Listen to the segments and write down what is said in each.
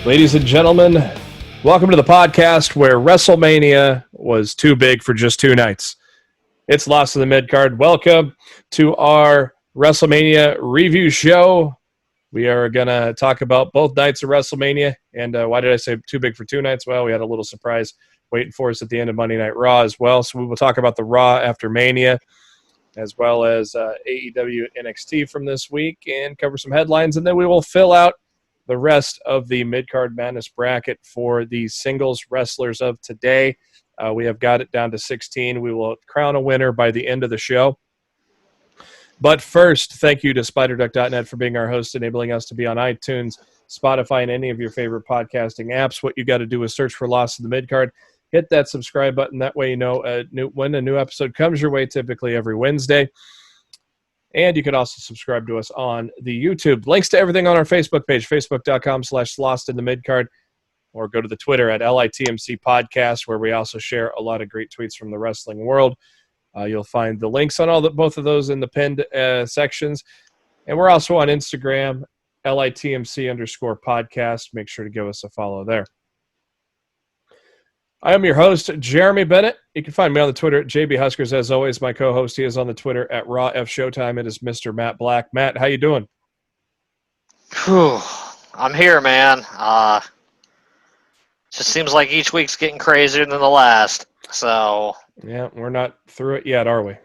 Ladies and gentlemen, welcome to the podcast where WrestleMania was too big for just 2 nights. It's Lost in the Midcard. Welcome to our WrestleMania review show. We are going to talk about both nights of WrestleMania. And why did I say too big for 2 nights? Well, we had a little surprise waiting for us at the end of Monday Night Raw as well. So we will talk about the Raw after Mania, as well as AEW NXT from this week, and cover some headlines. And then we will fill out the rest of the Midcard Madness bracket for the singles wrestlers of today. We have got it down to 16. We will crown a winner by the end of the show. But first, thank you to SpiderDuck.net for being our host, enabling us to be on iTunes, Spotify, and any of your favorite podcasting apps. What you got to do is search for Lost in the Midcard. Hit that subscribe button. That way you know when a new episode comes your way, typically every Wednesday. And you can also subscribe to us on the YouTube. Links to everything on our Facebook page, facebook.com/LostInTheMidcard, or go to the Twitter at LITMC Podcast, where we also share a lot of great tweets from the wrestling world. You'll find the links on both of those in the pinned sections. And we're also on Instagram, LITMC_podcast. Make sure to give us a follow there. I am your host, Jeremy Bennett. You can find me on the Twitter at JB Huskers. As always, my co-host, he is on the Twitter at Raw F Showtime. It is Mr. Matt Black. Matt, how you doing? Whew. I'm here, man. Just seems like each week's getting crazier than the last. So yeah, we're not through it yet, are we?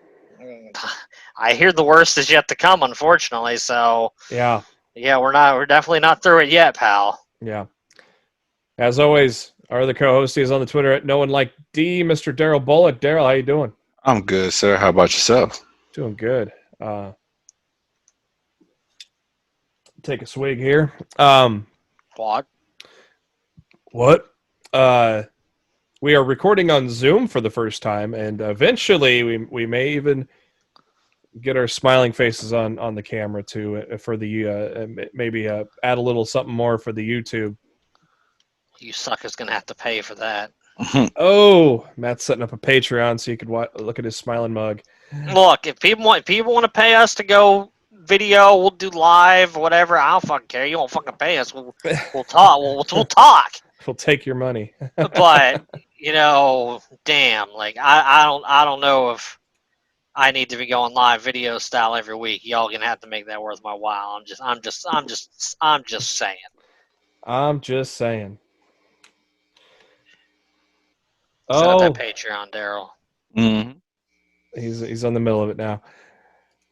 I hear the worst is yet to come, unfortunately. So yeah, we're definitely not through it yet, pal. Yeah. As always, our other co-host is on the Twitter at No One Like D, Mr. Daryl Bullock. Daryl, how you doing? I'm good, sir. How about yourself? Doing good. Take a swig here. What? We are recording on Zoom for the first time, and eventually we may even get our smiling faces on the camera too for the maybe add a little something more for the YouTube. You suckers gonna have to pay for that. Oh, Matt's setting up a Patreon so you could look at his smiling mug. Look, if people want to pay us to go video, we'll do live, whatever. I don't fucking care. You won't fucking pay us. We'll talk. We'll talk. We'll take your money. But damn, like I don't know if I need to be going live video style every week. Y'all gonna have to make that worth my while. I'm just saying. I'm just saying. Set up that Patreon, Daryl. Mm-hmm. He's on the middle of it now.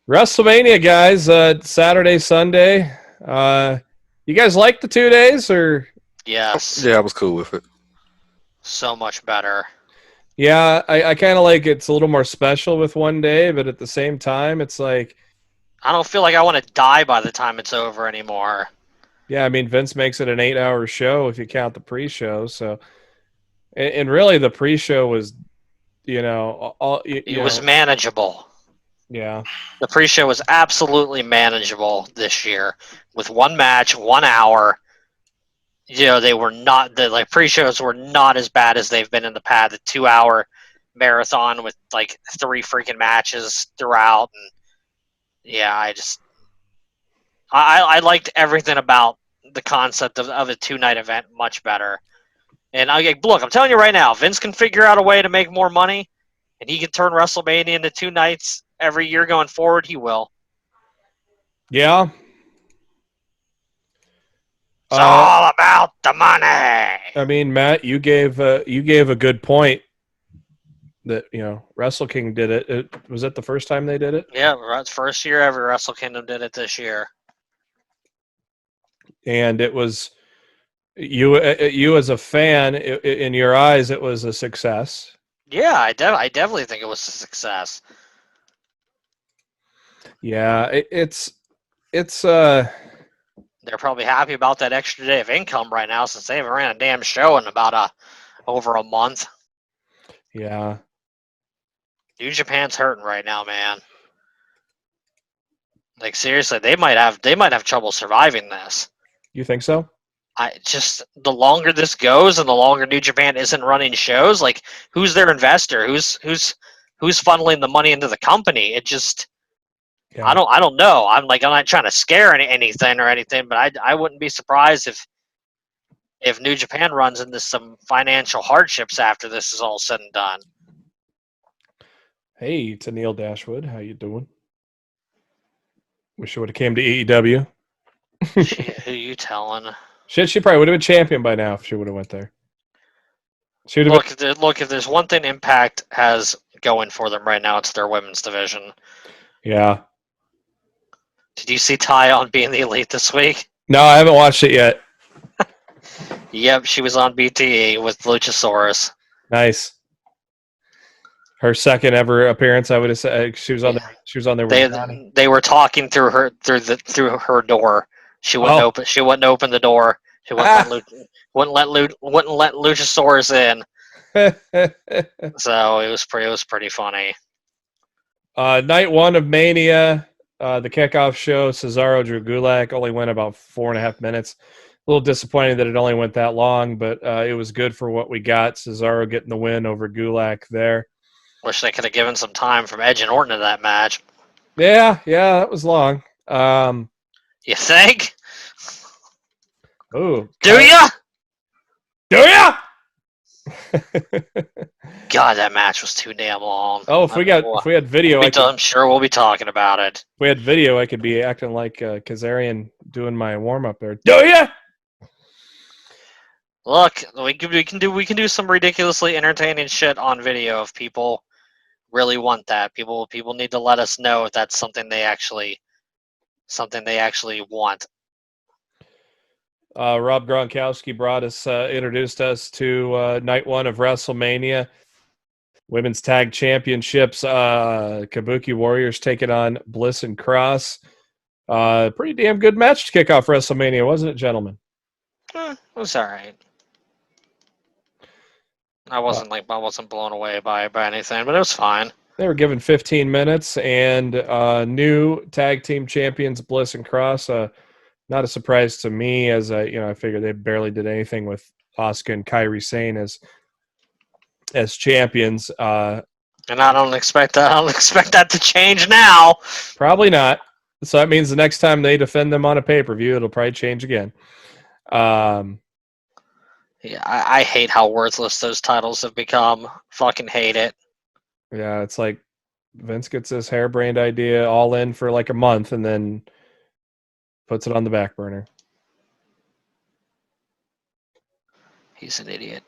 WrestleMania, guys. Saturday, Sunday. You guys like the 2 days, or? Yes. Yeah, I was cool with it. So much better. Yeah, I kind of like it's a little more special with 1 day, but at the same time, it's like I don't feel like I want to die by the time it's over anymore. Yeah, I mean, Vince makes it an 8-hour show if you count the pre-show. So, and really, the pre-show was, it was manageable. Yeah, the pre-show was absolutely manageable this year with one match, 1 hour. They were not the pre-shows were not as bad as they've been in the past. The 2-hour marathon with 3 freaking matches throughout, and yeah, I liked everything about the concept of a 2-night event much better. And look, I'm telling you right now, Vince can figure out a way to make more money, and he can turn WrestleMania into 2 nights every year going forward. He will. Yeah. It's all about the money. I mean, Matt, you gave a good point that Wrestle King did it. Was it the first time they did it? Yeah, it's first year ever Wrestle Kingdom did it this year. And it was you as a fan, in your eyes, it was a success. Yeah, I definitely think it was a success. Yeah, it's they're probably happy about that extra day of income right now since they haven't ran a damn show in about over a month. Yeah. New Japan's hurting right now, man. Like seriously, they might have trouble surviving this. You think so? The longer this goes and the longer New Japan isn't running shows, like who's their investor? Who's funneling the money into the company? It just Yeah. I don't know. I'm not trying to scare anything, but I wouldn't be surprised if New Japan runs into some financial hardships after this is all said and done. Hey, to Neil Dashwood, how you doing? Wish you would have came to AEW. Who you telling? Shit, she probably would have been champion by now if she would have went there. She would have Look, if there's one thing Impact has going for them right now, it's their women's division. Yeah. Did you see Ty on Being the Elite this week? No, I haven't watched it yet. Yep, she was on BTE with Luchasaurus. Nice. Her second ever appearance, I would have said. She was on there with Johnny. They were talking through her door. She wouldn't open. She wouldn't open the door. She wouldn't let Luchasaurus in. So it was pretty funny. Night one of Mania, the kickoff show. Cesaro drew Gulak. Only went about 4.5 minutes. A little disappointing that it only went that long, but it was good for what we got. Cesaro getting the win over Gulak there. Wish they could have given some time from Edge and Orton to that match. Yeah, that was long. You think? Oh, do ya? God, that match was too damn long. Oh, if we had video, I'm sure we'll be talking about it. If we had video, I could be acting like Kazarian doing my warm up there. Do ya? Look, we can do some ridiculously entertaining shit on video if people really want that. People need to let us know if that's something they actually want. Rob Gronkowski introduced us to night one of WrestleMania. Women's Tag Championships. Kabuki Warriors taking on Bliss and Cross. Pretty damn good match to kick off WrestleMania, wasn't it, gentlemen? It was all right. I wasn't blown away by anything, but it was fine. They were given 15 minutes, and new tag team champions Bliss and Cross. Not a surprise to me, as I figured they barely did anything with Asuka and Kairi Sane as champions. And I don't expect that to change now. Probably not. So that means the next time they defend them on a pay-per-view, it'll probably change again. Yeah, I hate how worthless those titles have become. Fucking hate it. Yeah, it's like Vince gets this harebrained idea all in for like a month and then puts it on the back burner. He's an idiot.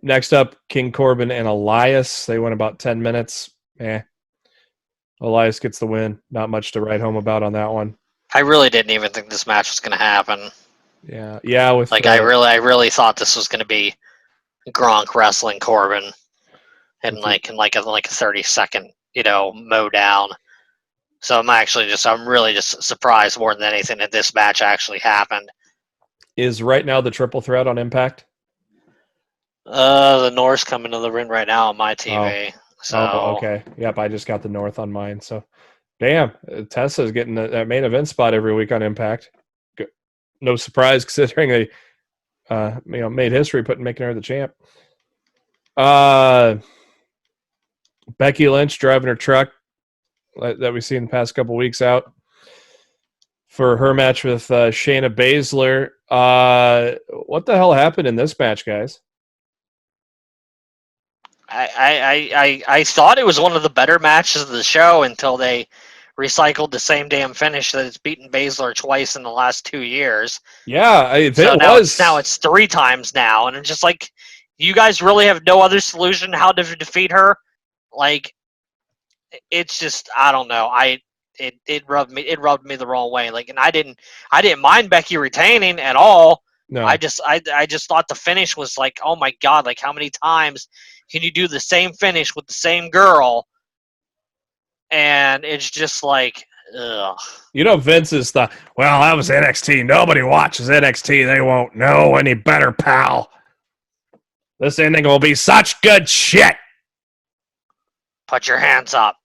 Next up, King Corbin and Elias. They went about 10 minutes. Elias gets the win. Not much to write home about on that one. I really didn't even think this match was going to happen. Yeah. I really thought this was going to be Gronk wrestling Corbin, in like a 30-second mow down. So I'm really just surprised more than anything that this match actually happened. Is right now the triple threat on Impact? The North's coming to the ring right now on my TV. Okay. Yep, I just got the North on mine. So, damn, Tessa's getting that main event spot every week on Impact. No surprise considering they, made history making her the champ. Becky Lynch driving her truck that we've seen the past couple weeks out for her match with Shayna Baszler. What the hell happened in this match, guys? I thought it was one of the better matches of the show until they recycled the same damn finish that it's beaten Baszler twice in the last 2 years. Yeah, now it's 3 times now, and I'm just like, you guys really have no other solution how to defeat her? Like, it's just, I don't know. It rubbed me the wrong way. Like, and I didn't mind Becky retaining at all. No. I just thought the finish was like, oh my god, like how many times can you do the same finish with the same girl? And it's just like, ugh. Vince's thought, well, that was NXT. Nobody watches NXT. They won't know any better, pal. This ending will be such good shit. Put your hands up.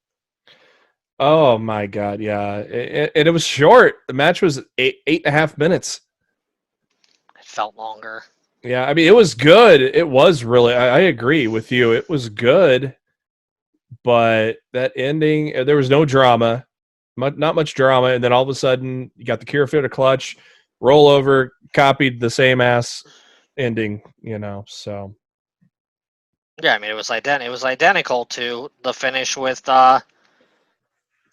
Oh my god, yeah. It was short. The match was 8.5 minutes. It felt longer. Yeah, I mean, it was good. It was really, I agree with you. It was good, but that ending, there was no drama, not much drama. And then all of a sudden, you got the Kira Fitter clutch, roll over, copied the same ass ending, so. Yeah, I mean, it was identical to the finish with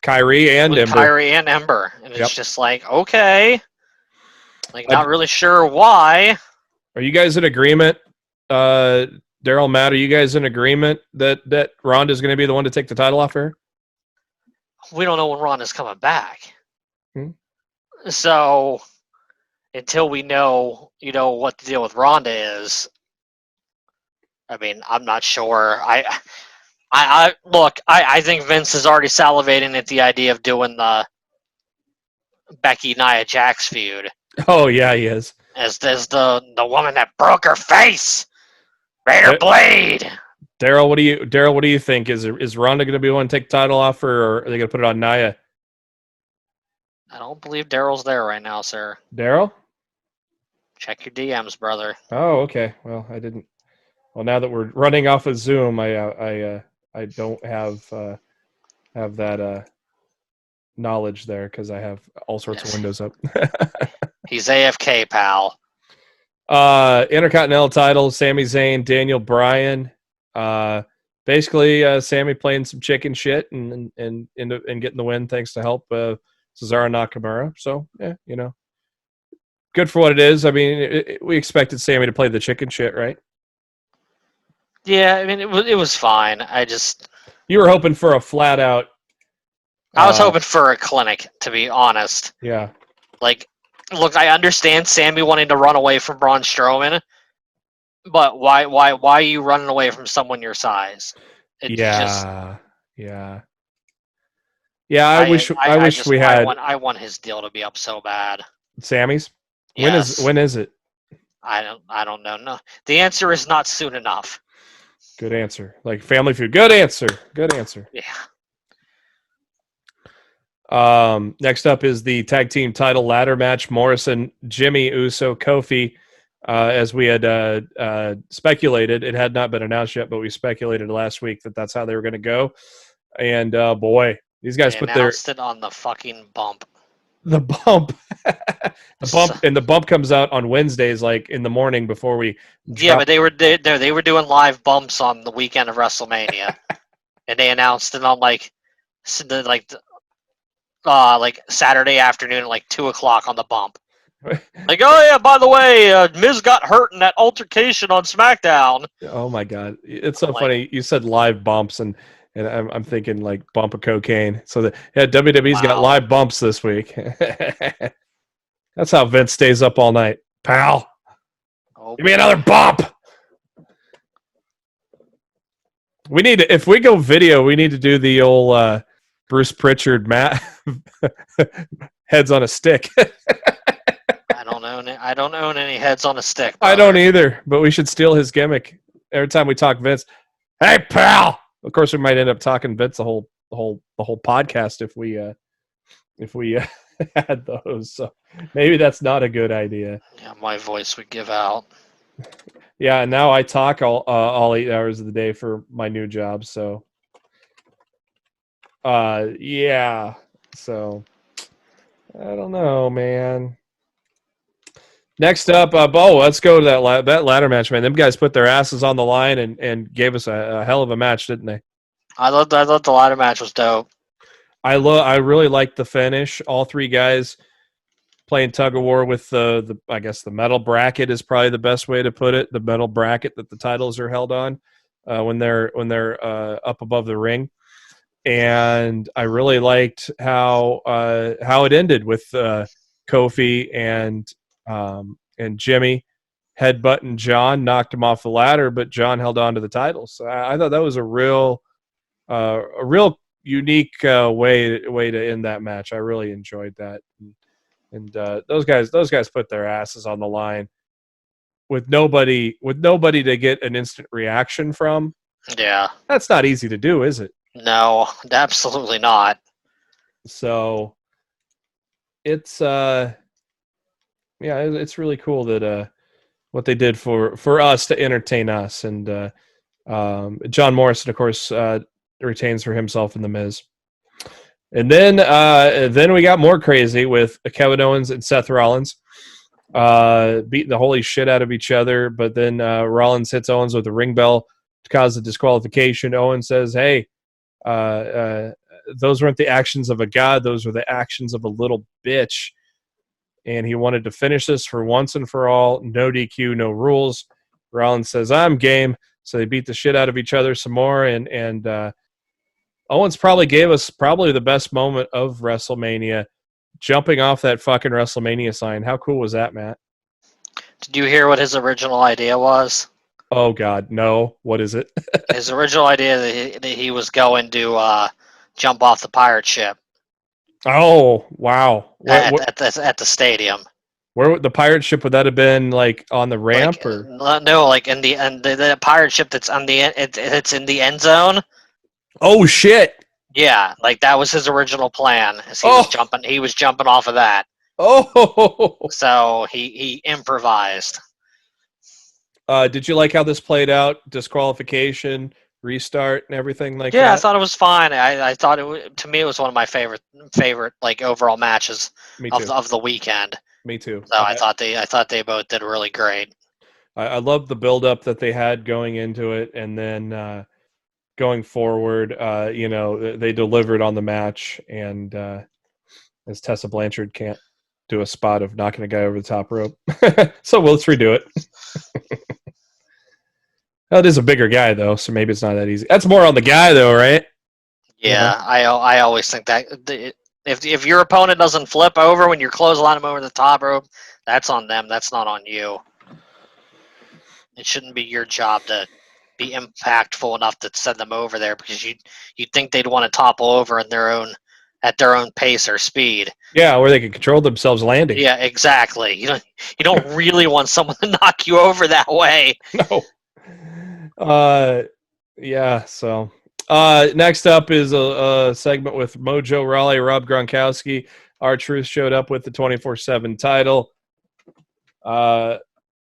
Kyrie and Ember. Kyrie and Ember. And it's just like, okay. Like, not really sure why. Are you guys in agreement? Daryl, Matt, are you guys in agreement that Ronda's going to be the one to take the title off her? We don't know when Ronda's coming back. So, until we know, what the deal with Ronda is, I mean, I'm not sure. I think Vince is already salivating at the idea of doing the Becky Nia Jax feud. Oh yeah, he is. As the woman that broke her face, Raider Blade. Daryl, what do you think? Is Ronda going to be the one to take the title off her, or are they going to put it on Nia? I don't believe Daryl's there right now, sir. Daryl? Check your DMs, brother. Oh, okay. Well, I didn't. Well, now that we're running off of Zoom, I don't have that knowledge there because I have all sorts of windows up. He's AFK, pal. Intercontinental title: Sami Zayn, Daniel Bryan. Basically, Sammy playing some chicken shit and getting the win thanks to help Cesaro Nakamura. So yeah, good for what it is. I mean, we expected Sammy to play the chicken shit, right? Yeah, I mean it was fine. You were hoping for a flat out. I was hoping for a clinic, to be honest. Yeah. Like, look, I understand Sammy wanting to run away from Braun Strowman, but why are you running away from someone your size? Yeah. I wish we had. I want his deal to be up so bad. Sammy's. Yes. When is it? I don't know. No, the answer is not soon enough. Good answer. Like Family Feud. Good answer. Yeah. Next up is the tag team title ladder match: Morrison, Jimmy Uso, Kofi. As we had speculated, it had not been announced yet, but we speculated last week that that's how they were going to go. And boy, these guys announced it on the fucking bump. The bump, and the bump comes out on Wednesdays, like in the morning before we. Yeah, but they were doing live bumps on the weekend of WrestleMania, and they announced it on like Saturday afternoon at like 2:00 on the bump. Like, oh yeah, by the way, Miz got hurt in that altercation on SmackDown. Oh my god, it's so funny. You said live bumps, and I'm thinking like bump of cocaine. So WWE's got live bumps this week. That's how Vince stays up all night, pal. Oh, give me another bump. We need to, if we go video, we need to do the old Bruce Pritchard heads on a stick. I don't own any heads on a stick. Brother. I don't either, but we should steal his gimmick every time we talk Vince. Hey, pal. Of course, we might end up talking Vince the whole podcast if we had those. So maybe that's not a good idea. Yeah, my voice would give out. Yeah, and now I talk all 8 hours of the day for my new job. So, yeah. So I don't know, man. Next up, let's go to that ladder match, man. Them guys put their asses on the line and gave us a hell of a match, didn't they? I thought the ladder match was dope. I really liked the finish. All three guys playing tug of war with the I guess the metal bracket is probably the best way to put it. The metal bracket that the titles are held on when they're up above the ring. And I really liked how it ended with Kofi and Jimmy headbutting John, knocked him off the ladder, but John held on to the title. So I thought that was a real unique way to end that match. I really enjoyed that, and those guys put their asses on the line with nobody to get an instant reaction from. Yeah. That's not easy to do, is it? No, absolutely not. So it's it's really cool that what they did for us to entertain us, and John Morrison, of course, retains for himself in the Miz. And then we got more crazy with Kevin Owens and Seth Rollins beating the holy shit out of each other. But then Rollins hits Owens with a ring bell to cause a disqualification. Owens says, "Hey, those weren't the actions of a god; those were the actions of a little bitch." And he wanted to finish this for once and for all. No DQ, no rules. Rollins says, "I'm game." So they beat the shit out of each other some more, and Owens probably gave us the best moment of WrestleMania, jumping off that fucking WrestleMania sign. How cool was that, Matt? Did you hear what his original idea was? Oh God, no! What is it? His original idea that he was going to jump off the pirate ship Oh wow! at the stadium. Where the pirate ship, would that have been, like on the ramp Like, or? no, like in the pirate ship that's on it's in the end zone. Oh shit! Yeah, like that was his original plan. As he was jumping off of that. Oh! So he improvised. Did you like how this played out? Disqualification, restart, and everything like that? Yeah, I thought it was fine. I thought to me it was one of my favorite like overall matches of the weekend. Me too. So I thought they both did really great. I love the build up that they had going into it, and then going forward, they delivered on the match, and as Tessa Blanchard can't do a spot of knocking a guy over the top rope, so let's redo it. Well, it is a bigger guy though, so maybe it's not that easy. That's more on the guy though, right? Yeah, I always think that if your opponent doesn't flip over when you're clotheslining them over the top rope, that's on them. That's not on you. It shouldn't be your job to be impactful enough to send them over there, because you'd think they'd want to topple over at their own pace or speed. Yeah, where they can control themselves landing. Yeah, exactly. You don't really want someone to knock you over that way. No. Yeah. So next up is a segment with Mojo Rawley, Rob Gronkowski. R-Truth showed up with the 24/7 title.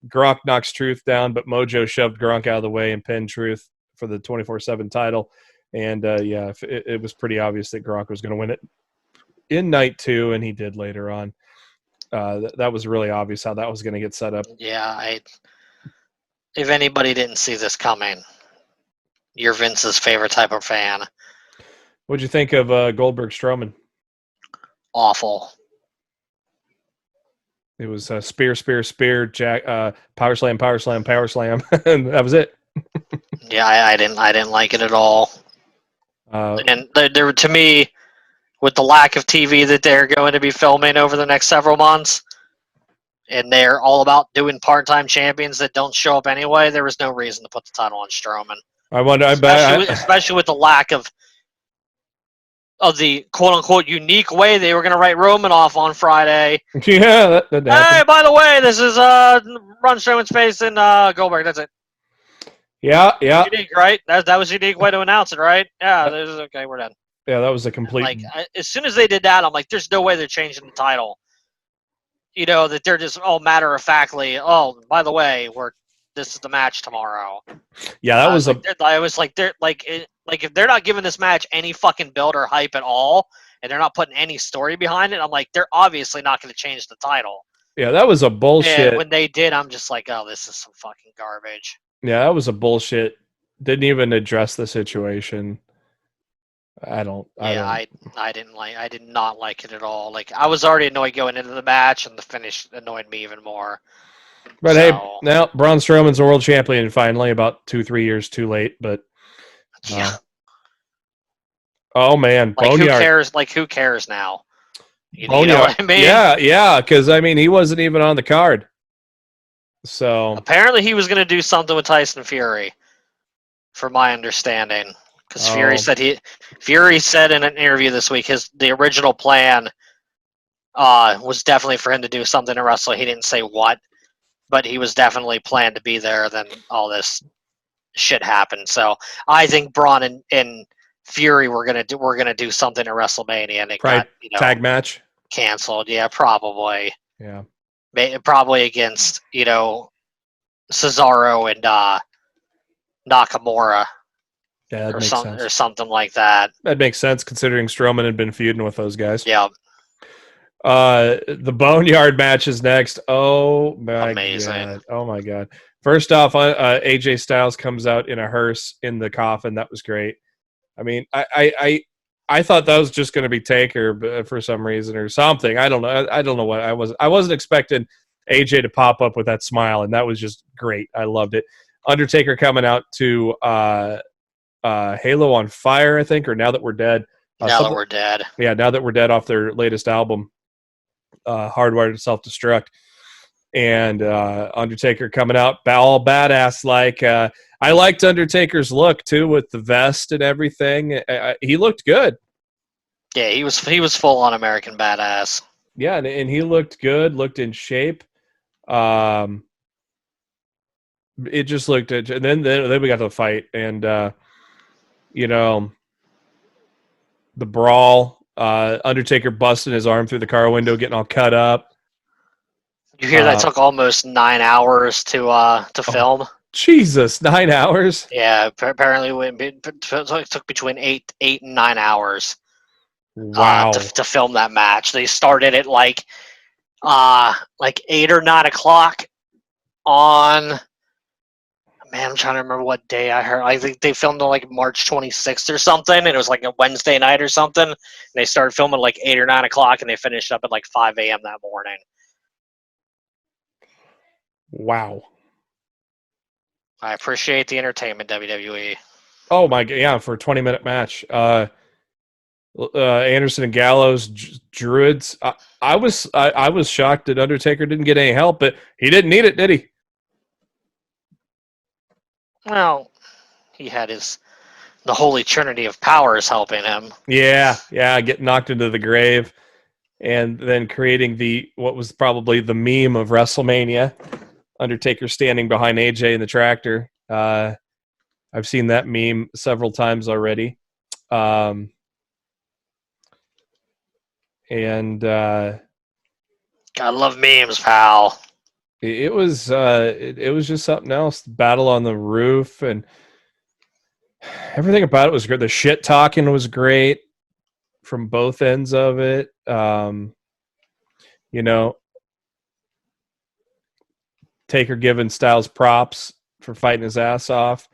Gronk knocks Truth down, but Mojo shoved Gronk out of the way and pinned Truth for the 24/7 title. And it was pretty obvious that Gronk was going to win it in night 2, and he did later on. That was really obvious how that was going to get set up. Yeah, if anybody didn't see this coming, you're Vince's favorite type of fan. What'd you think of Goldberg Strowman? Awful. It was spear, jack, power slam, and that was it. Yeah, I didn't like it at all. And there, to me, with the lack of TV that they're going to be filming over the next several months, and they're all about doing part-time champions that don't show up anyway, there was no reason to put the title on Strowman. Especially with the lack of the quote-unquote unique way they were going to write Roman off on Friday. Yeah, that hey, by the way, this is Braun Strowman's face and Goldberg. That's it. Yeah. Unique, right? That was a unique way to announce it, right? Yeah, okay, we're done. Yeah, that was a complete... Like, as soon as they did that, I'm like, there's no way they're changing the title. That they're just matter-of-factly, oh, by the way, this is the match tomorrow. Yeah, that was I was like, they're if they're not giving this match any fucking build or hype at all, and they're not putting any story behind it, I'm like, they're obviously not going to change the title. Yeah, that was a bullshit. And when they did, I'm just like, oh, this is some fucking garbage. Yeah, that was a bullshit. Didn't even address the situation. I did not like it at all. Like, I was already annoyed going into the match, and the finish annoyed me even more. But hey, now Braun Strowman's a world champion finally, about 2-3 years too late. But yeah. Oh man, like Boneyard. Who cares? Like, who cares now? You know what I mean? Yeah. Because I mean, he wasn't even on the card. So apparently, he was going to do something with Tyson Fury, from my understanding. Because Fury said in an interview this week the original plan was definitely for him to do something to wrestle. He didn't say what, but he was definitely planned to be there. Then all this shit happened. So I think Braun and Fury were gonna do something at WrestleMania, and it Probably got tag match. canceled. Yeah, probably. Yeah. Probably against Cesaro and Nakamura Yeah, that or makes sense. or something like that. That makes sense considering Strowman had been feuding with those guys. Yeah, The Boneyard match is next. Oh my amazing. god! Oh my god! First off, AJ Styles comes out in a hearse in the coffin. That was great. I mean, I thought that was just going to be Taker for some reason or something. I don't know. I don't know what I wasn't expecting AJ to pop up with that smile, and that was just great. I loved it. Undertaker coming out to Halo on Fire, I think, or Now That We're Dead. Now That We're Dead. Yeah, Now That We're Dead off their latest album, Hardwired to Self-Destruct. And Undertaker coming out all badass like. I liked Undertaker's look too with the vest and everything. He looked good. Yeah, he was full on American badass. Yeah, and he looked good, looked in shape. It just looked, and then we got to the fight, and the brawl. Undertaker busting his arm through the car window, getting all cut up. You hear that took almost 9 hours to film? Jesus, 9 hours? Yeah, apparently it took between 8 and 9 hours. Wow. To film that match. They started at like 8 or 9 o'clock on. Man, I'm trying to remember what day I heard. I think they filmed on like March 26th or something, and it was like a Wednesday night or something. And they started filming like 8 or 9 o'clock, and they finished up at like 5 a.m. that morning. Wow. I appreciate the entertainment, WWE. Oh my god! Yeah, for a 20-minute match. Anderson and Gallows, Druids. I was shocked that Undertaker didn't get any help, but he didn't need it, did he? Well, he had the Holy Trinity of Powers helping him. Yeah, get knocked into the grave, and then creating what was probably the meme of WrestleMania. Undertaker standing behind AJ in the tractor. I've seen that meme several times already. And gotta love memes, pal. It was just something else. The battle on the roof and everything about it was great. The shit talking was great from both ends of it. Taker giving Styles props for fighting his ass off,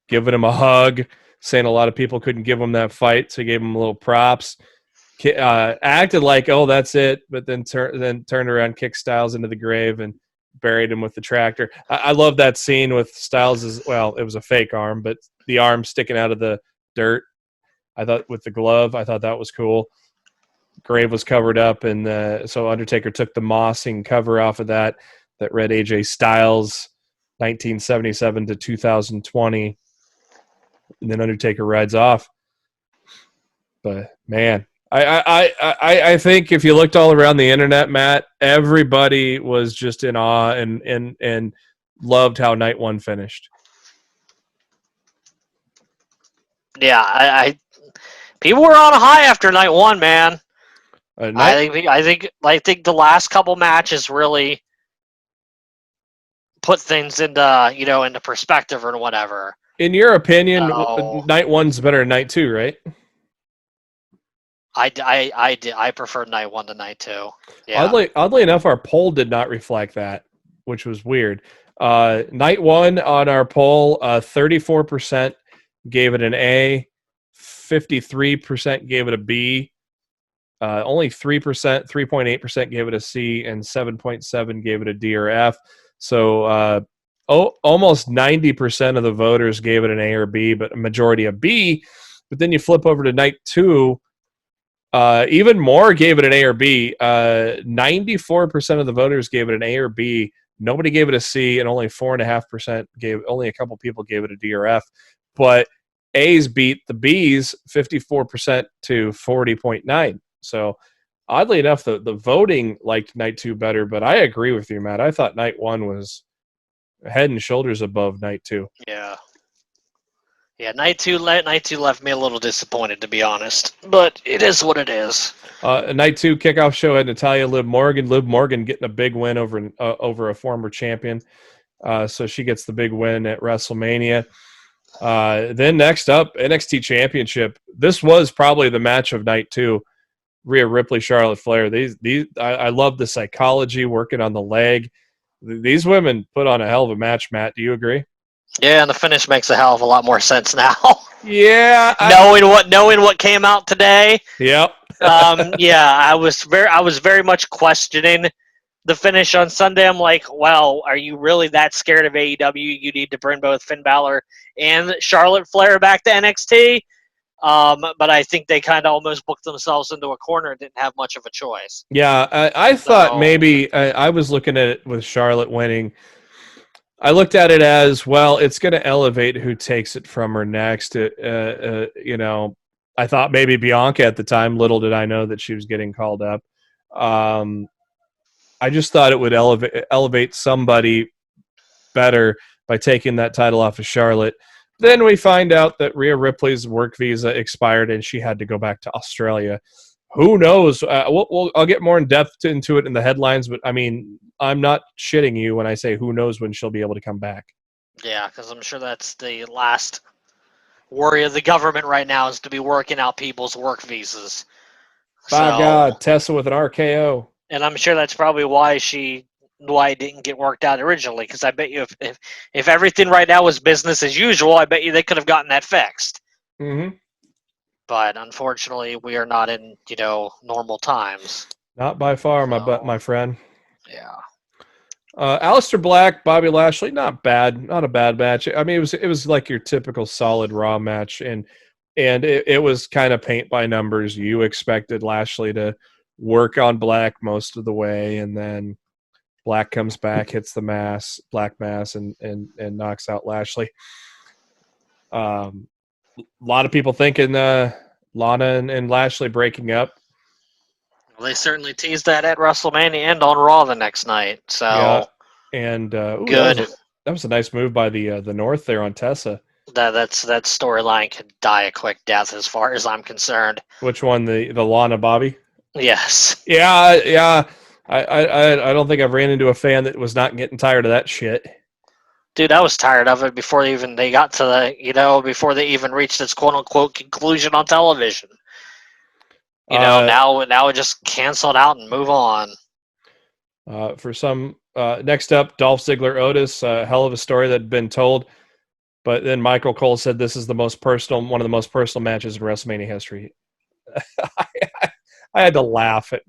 giving him a hug, saying a lot of people couldn't give him that fight, so he gave him a little props. Acted like, oh, that's it, but then turned around, kicked Styles into the grave, and buried him with the tractor. I love that scene with Styles' well, it was a fake arm, but the arm sticking out of the dirt. I thought with the glove, I thought that was cool. Grave was covered up, and so Undertaker took the mossing cover off of that read AJ Styles 1977 to 2020, and then Undertaker rides off. But man, I think if you looked all around the internet, Matt, everybody was just in awe and loved how night one finished. Yeah, I people were on a high after night one, man. I think the last couple matches really put things into perspective or whatever. In your opinion, night one's better than night two, right? I prefer night one to night two. Yeah. Oddly enough, our poll did not reflect that, which was weird. Night one on our poll, 34% gave it an A, 53% gave it a B, only 3.8% gave it a C, and 7.7% gave it a D or F. So almost 90% of the voters gave it an A or B, but a majority a B. But then you flip over to night two, even more gave it an A or B. 94% of the voters gave it an A or B. Nobody gave it a C, and only 4.5% only a couple people gave it a D or F. But A's beat the B's 54% to 40.9. So oddly enough, the voting liked night 2 better, but I agree with you, Matt. I thought night 1 was head and shoulders above night 2. Yeah. Yeah, night two left me a little disappointed, to be honest. But it is what it is. Night 2 kickoff show had Natalia Liv Morgan. Liv Morgan getting a big win over a former champion. So she gets the big win at WrestleMania. Then next up, NXT Championship. This was probably the match of night 2. Rhea Ripley, Charlotte Flair. I love the psychology working on the leg. These women put on a hell of a match, Matt. Do you agree? Yeah, and the finish makes a hell of a lot more sense now. Yeah. knowing what came out today. Yep. Yeah, I was very much questioning the finish on Sunday. I'm like, well, are you really that scared of AEW? You need to bring both Finn Balor and Charlotte Flair back to NXT. But I think they kind of almost booked themselves into a corner and didn't have much of a choice. Yeah, I thought maybe I was looking at it with Charlotte winning. I looked at it as, well, it's going to elevate who takes it from her next. I thought maybe Bianca at the time. Little did I know that she was getting called up. I just thought it would elevate somebody better by taking that title off of Charlotte. Then we find out that Rhea Ripley's work visa expired and she had to go back to Australia. Who knows? I'll get more in depth into it in the headlines, but I mean, I'm not shitting you when I say who knows when she'll be able to come back. Yeah, because I'm sure that's the last worry of the government right now is to be working out people's work visas. By God, Tessa with an RKO. And I'm sure that's probably why it didn't get worked out originally, because I bet you if everything right now was business as usual, I bet you they could have gotten that fixed. Mm-hmm. But unfortunately, we are not in, normal times. Not by far, my friend. Yeah. Aleister Black, Bobby Lashley, not bad. Not a bad match. I mean, it was like your typical solid Raw match, and it was kind of paint by numbers. You expected Lashley to work on Black most of the way, and then Black comes back, hits the Black mass, and knocks out Lashley. A lot of people thinking Lana and Lashley breaking up. Well, they certainly teased that at WrestleMania and on Raw the next night. So yeah. And good. That was a nice move by the North there on Tessa. That storyline could die a quick death as far as I'm concerned. Which one, the Lana Bobby? Yes. Yeah. I don't think I've ran into a fan that was not getting tired of that shit. Dude, I was tired of it before they got to before they even reached its quote unquote conclusion on television. Now it just canceled out and move on. For some, next up, Dolph Ziggler Otis, hell of a story that had been told. But then Michael Cole said this is one of the most personal matches in WrestleMania history. I had to laugh at.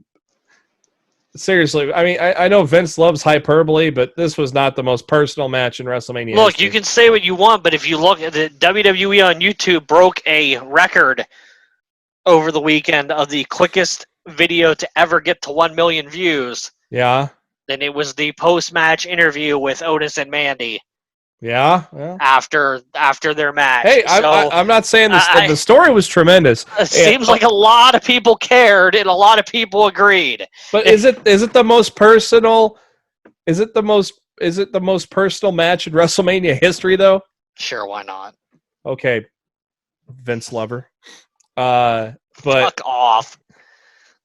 Seriously, I mean, I know Vince loves hyperbole, but this was not the most personal match in WrestleMania Look, history. you can say what you want, but if you look at the WWE on YouTube broke a record over the weekend of the quickest video to ever get to 1 million views. Yeah. Then it was the post-match interview with Otis and Mandy. Yeah. After their match. Hey, I'm not saying the story was tremendous. It seems like a lot of people cared and a lot of people agreed. But is it the most personal? Is it the most personal match in WrestleMania history though? Sure, why not? Okay, Vince lover. But fuck off.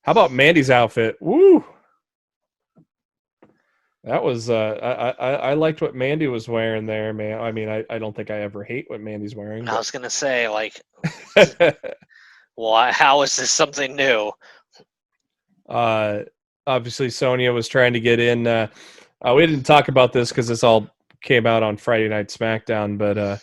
How about Mandy's outfit? Woo! That was I liked what Mandy was wearing there, man. I mean, I don't think I ever hate what Mandy's wearing. I was gonna say, well, how is this something new? Obviously, Sonya was trying to get in. We didn't talk about this because this all came out on Friday Night SmackDown, but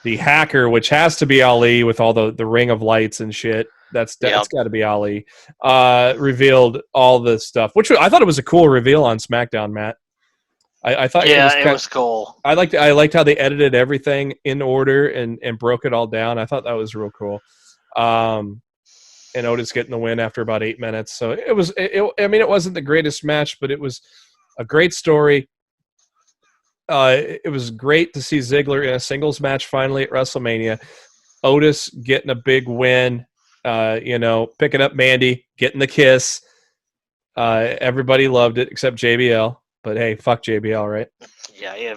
the hacker, which has to be Ali with all the ring of lights and shit. That's got to be Ali. Revealed all this stuff, which I thought it was a cool reveal on SmackDown, Matt. I thought it was cool. I liked how they edited everything in order and broke it all down. I thought that was real cool. And Otis getting the win after about 8 minutes. So it wasn't the greatest match, but it was a great story. It was great to see Ziggler in a singles match finally at WrestleMania. Otis getting a big win. Picking up Mandy, getting the kiss. Everybody loved it except JBL. But hey, fuck JBL, right? Yeah.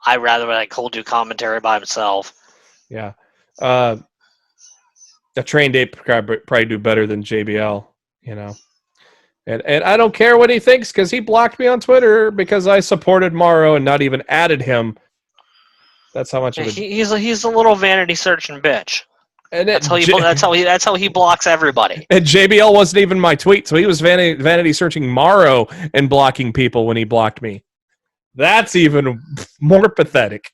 I'd rather like Cole do commentary by himself. Yeah. A trained ape probably do better than JBL, And I don't care what he thinks because he blocked me on Twitter because I supported Morrow and not even added him. That's how much of a... He's a little vanity searching bitch. And that's how he blocks everybody. And JBL wasn't even my tweet, so he was vanity searching Morrow and blocking people when he blocked me. That's even more pathetic.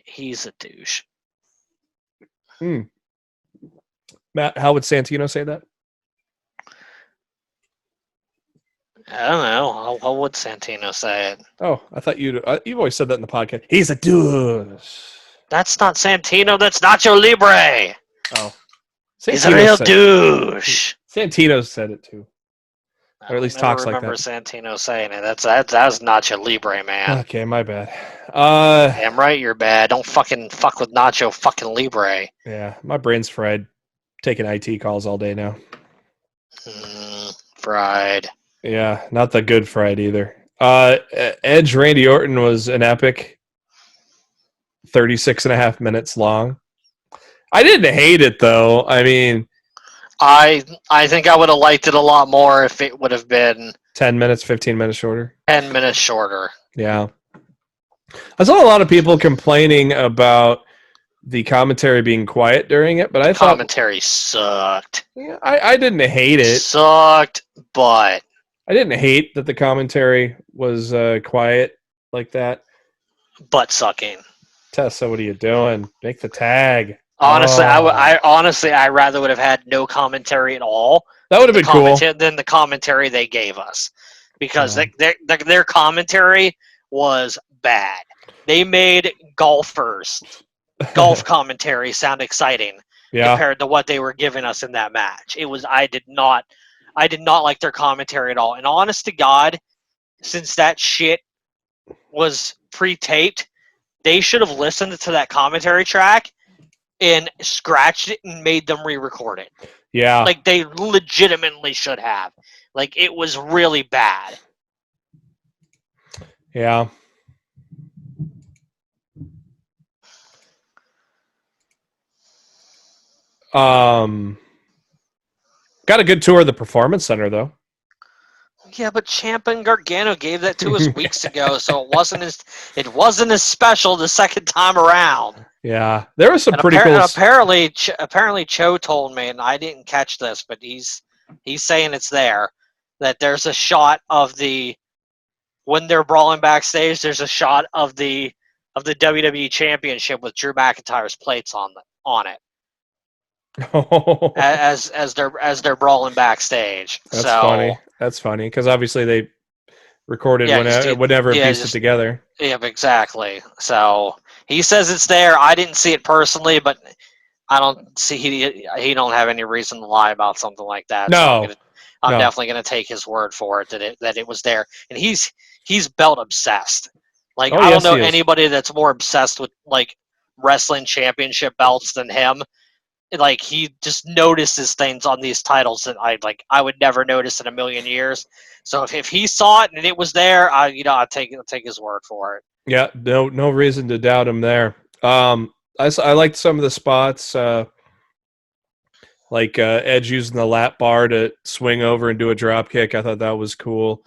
He's a douche. Matt, how would Santino say that? I don't know. How would Santino say it? Oh, I thought you've always said that in the podcast. He's a douche. That's not Santino. That's Nacho Libre. Oh. He's a real douche. Santino said it too. Or at least talks like that. I remember Santino saying it. That's Nacho Libre, man. Okay, my bad. Damn right you're bad. Don't fucking fuck with Nacho fucking Libre. Yeah, my brain's fried. Taking IT calls all day now. Fried. Yeah, not the good fried either. Edge Randy Orton was an epic 36.5 minutes long. I didn't hate it though. I mean, I think I would have liked it a lot more if it would have been 10 minutes, 15 minutes shorter. 10 minutes shorter. Yeah. I saw a lot of people complaining about the commentary being quiet during it, but I thought commentary sucked. Yeah, I didn't hate it. Sucked, but I didn't hate that the commentary was quiet like that. Butt sucking. Tessa, what are you doing? Make the tag. Honestly, I rather would have had no commentary at all. That would have been cool than the commentary they gave us, because their commentary was bad. They made golf commentary sound exciting compared to what they were giving us in that match. I did not like their commentary at all. And honest to God, since that shit was pre-taped, they should have listened to that commentary track and scratched it and made them re-record it. Yeah. Like, they legitimately should have. Like, it was really bad. Yeah. Got a good tour of the Performance Center, though. Yeah, but Ciampa and Gargano gave that to us weeks ago, so it wasn't as special the second time around. Yeah, there was some pretty cool. Apparently, Cho told me, and I didn't catch this, but he's saying it's there, that there's a shot of when they're brawling backstage. There's a shot of the WWE Championship with Drew McIntyre's plates on it. as they're brawling backstage. That's funny because obviously they recorded whenever it pieced it together. Yeah, exactly. So he says it's there. I didn't see it personally, but I don't see he don't have any reason to lie about something like that. No, so I'm definitely gonna take his word for it that it was there. And he's belt obsessed. Like I don't know anybody that's more obsessed with like wrestling championship belts than him. Like he just notices things on these titles that I would never notice in a million years. So if he saw it and it was there, I'll take his word for it. Yeah, no reason to doubt him there. I liked some of the spots, like Edge using the lap bar to swing over and do a drop kick. I thought that was cool.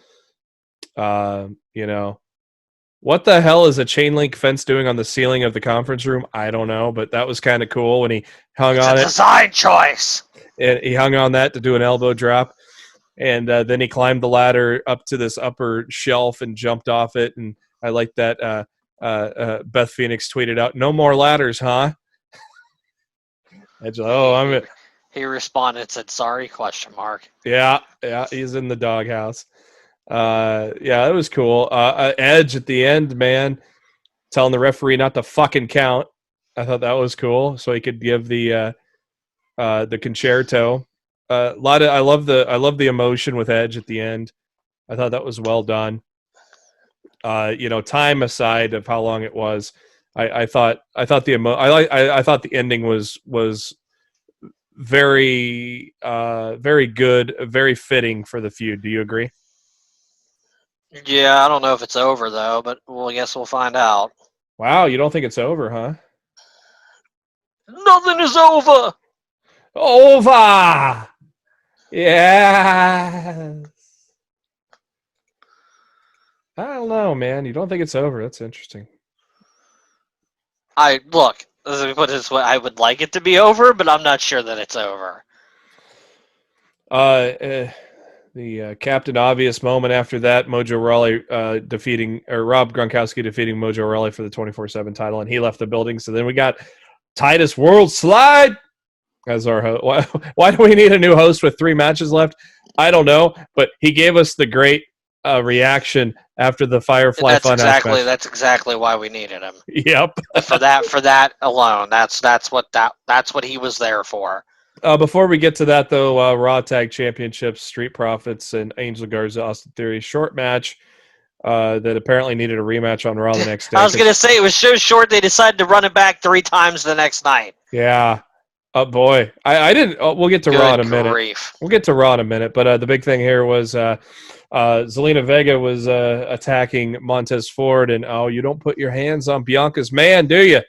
What the hell is a chain link fence doing on the ceiling of the conference room? I don't know, but that was kind of cool when he hung on it. It's a design choice. And he hung on that to do an elbow drop. And then he climbed the ladder up to this upper shelf and jumped off it. And I like that Beth Phoenix tweeted out, "No more ladders, huh?" He responded and said, "Sorry, question mark." Yeah, he's in the doghouse. It was cool. Edge at the end, man, telling the referee not to fucking count. I thought that was cool, so he could give the concerto. I love the emotion with Edge at the end. I thought that was well done. Time aside of how long it was, I thought the ending was very, very good, very fitting for the feud. Do you agree? Yeah, I don't know if it's over though, but I guess we'll find out. Wow, you don't think it's over, huh? Nothing is over. Over. Yeah. I don't know, man. You don't think it's over? That's interesting. Look. Let me put it this way: I would like it to be over, but I'm not sure that it's over. The Captain Obvious moment after that, Mojo Rawley Rob Gronkowski defeating Mojo Rawley for the 24/7 title, and he left the building. So then we got Titus World Slide as our host. Why do we need a new host with 3 matches left? I don't know, but he gave us the great reaction after the Firefly Funhouse match. That's exactly why we needed him. Yep. for that alone, that's what he was there for. Before we get to that, though, Raw Tag Championships, Street Profits and Angel Garza, Austin Theory, short match that apparently needed a rematch on Raw the next day. I was going to say, it was so short they decided to run it back 3 times the next night. Yeah. Oh, boy. I didn't. We'll get to Raw in a minute. Grief. We'll get to Raw in a minute. But the big thing here was Zelina Vega was attacking Montez Ford, and you don't put your hands on Bianca's man, do you?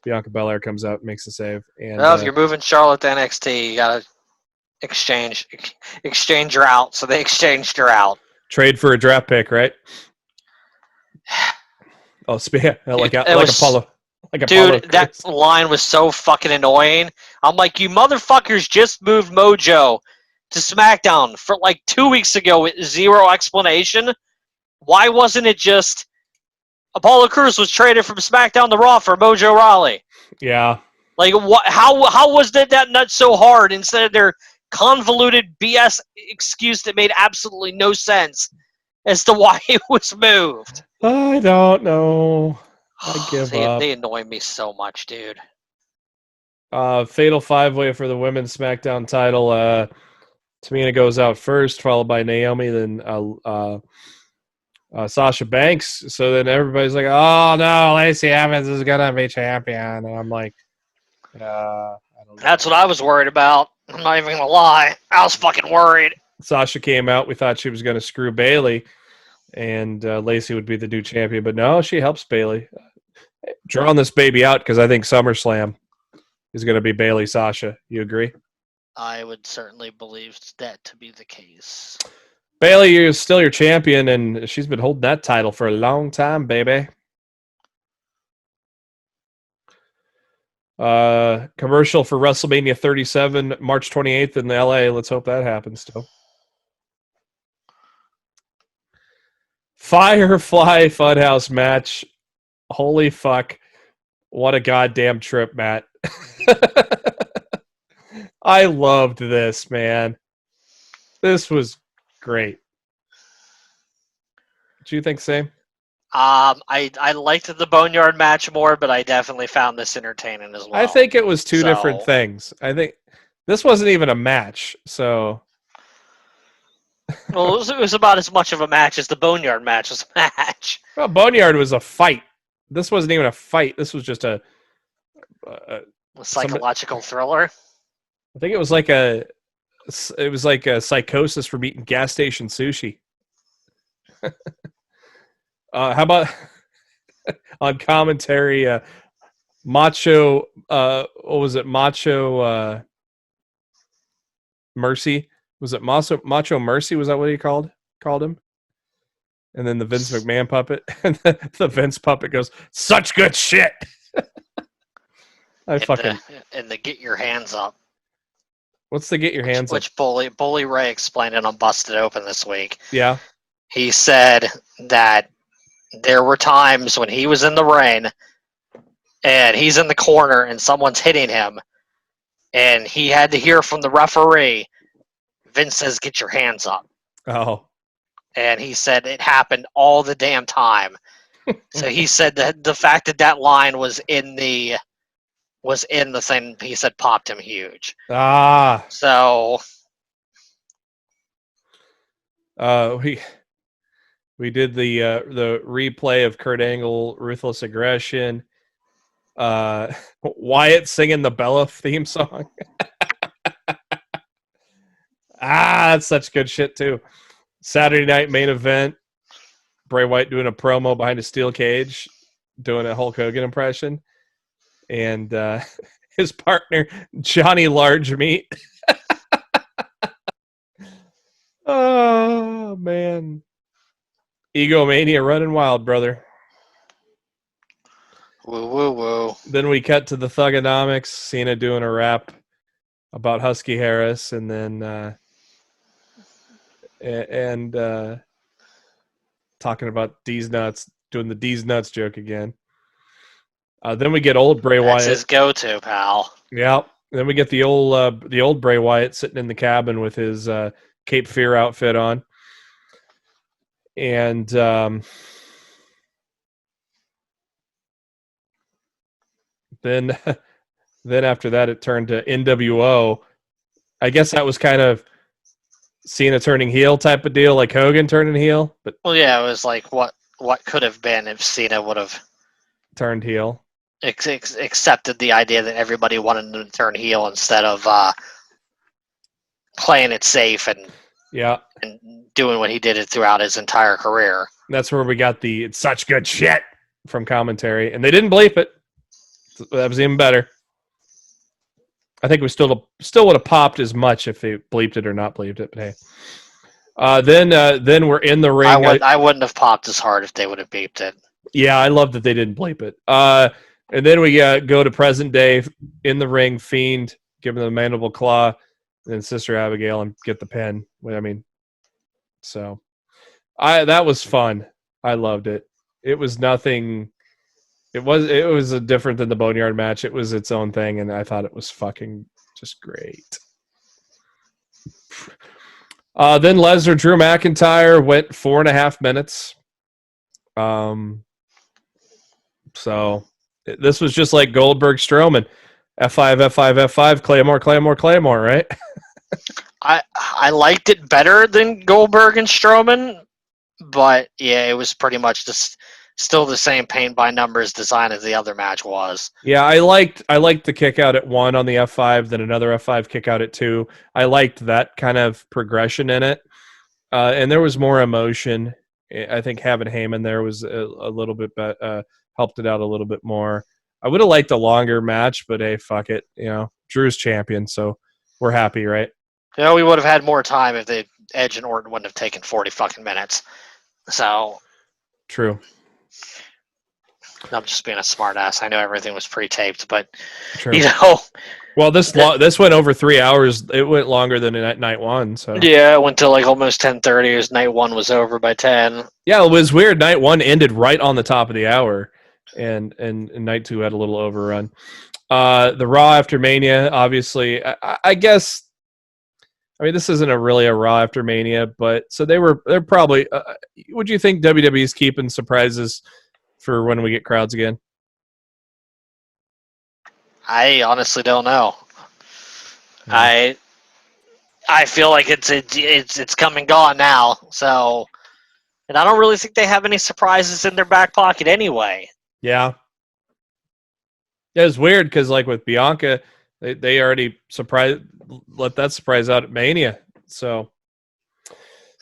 Bianca Belair comes out, makes the save. And well, if you're moving Charlotte to NXT, you got to exchange her out. So they exchanged her out. Trade for a draft pick, right? Oh, like Apollo. Dude, that line was so fucking annoying. I'm like, you motherfuckers just moved Mojo to SmackDown for like 2 weeks ago with 0 explanation. Why wasn't it just Apollo Crews was traded from SmackDown to Raw for Mojo Rawley? Yeah. Like, what? How was that not so hard instead of their convoluted BS excuse that made absolutely no sense as to why it was moved? I don't know. I give up. They annoy me so much, dude. Fatal 5-way for the women's SmackDown title. Tamina goes out first, followed by Naomi, then Sasha Banks. So then everybody's like, "Oh no, Lacey Evans is gonna be champion," and I'm like, I don't know. That's what I was worried about. I'm not even gonna lie. I was fucking worried. Sasha came out. We thought she was gonna screw Bayley, and Lacey would be the new champion, but no, she helps Bayley. Drawing this baby out because I think SummerSlam is going to be Bayley Sasha. You agree? I would certainly believe that to be the case. Bayley, you're still your champion, and she's been holding that title for a long time, baby. Commercial for WrestleMania 37, March 28th in LA. Let's hope that happens still. Firefly Funhouse match. Holy fuck. What a goddamn trip, Matt. I loved this, man. This was great. Do you think the same? I liked the Boneyard match more, but I definitely found this entertaining as well. I think it was two different things. I think this wasn't even a match, so... Well, it was about as much of a match as the Boneyard match was a match. Well, Boneyard was a fight. This wasn't even a fight. This was just a psychological thriller. I think it was like a psychosis from eating gas station sushi. How about on commentary? Macho. What was it? Macho Mercy. Was it Macho Mercy? Was that what he called him? And then the Vince McMahon puppet, and the Vince puppet goes, "Such good shit." And the get your hands up. What's the get your hands up? Which Bully Ray explained it on Busted Open this week. Yeah. He said that there were times when he was in the ring and he's in the corner and someone's hitting him, and he had to hear from the referee, Vince says, "Get your hands up." Oh. And he said it happened all the damn time. So he said that the fact that line was in the thing, he said, popped him huge. Ah. So we did the replay of Kurt Angle Ruthless Aggression. Wyatt singing the Bella theme song. That's such good shit too. Saturday night main event. Bray Wyatt doing a promo behind a steel cage, doing a Hulk Hogan impression, and his partner Johnny Large Meat. Oh man, Egomania running wild, brother. Woo woo woo. Then we cut to the Thugonomics, Cena doing a rap about Husky Harris, and then talking about D's nuts, doing the D's nuts joke again. Then we get old Bray Wyatt. That's his go-to, pal. Yeah. Then we get the old Bray Wyatt sitting in the cabin with his Cape Fear outfit on, and then after that it turned to NWO. I guess that was kind of Cena turning heel type of deal, like Hogan turning heel. But Well, yeah, it was like what could have been if Cena would have turned heel. accepted the idea that everybody wanted him to turn heel instead of playing it safe and doing what he did throughout his entire career. That's where we got the "it's such good shit" from commentary, and they didn't bleep it. That was even better. I think we still would have popped as much if they bleeped it or not bleeped it. But hey, then we're in the ring. I wouldn't have popped as hard if they would have beeped it. Yeah, I love that they didn't bleep it. And then we go to present day in the ring. Fiend giving the mandible claw, and then Sister Abigail and get the pin. I mean, so that was fun. I loved it. It was nothing. It was different than the Boneyard match. It was its own thing, and I thought it was fucking just great. Then Lesnar, Drew McIntyre went 4.5 minutes. So this was just like Goldberg Strowman, F5, F5, F5, Claymore, right? I liked it better than Goldberg and Strowman, but yeah, it was pretty much just still the same paint by numbers design as the other match was. Yeah, I liked the kick out at 1 on the F5, then another F5 kick out at 2. I liked that kind of progression in it, and there was more emotion. I think having Heyman there was a little bit helped it out a little bit more. I would have liked a longer match, but hey, fuck it. You know, Drew's champion, so we're happy, right? You know, we would have had more time if Edge and Orton wouldn't have taken 40 fucking minutes. So true. I'm just being a smart ass. I know everything was pre-taped, but True. you know. Well, this went over 3 hours. It went longer than night one. So yeah, it went till like almost 10:30. As night one was over by 10. Yeah, it was weird. Night 1 ended right on the top of the hour, and night 2 had a little overrun. The Raw after Mania, obviously, I guess. I mean, this isn't really a Raw after Mania, but so they're probably. Would you think WWE's keeping surprises for when we get crowds again? I honestly don't know. I feel like it's come and gone now. So, and I don't really think they have any surprises in their back pocket anyway. Yeah. Yeah, it's weird because like with Bianca, they already let that surprise out at Mania. So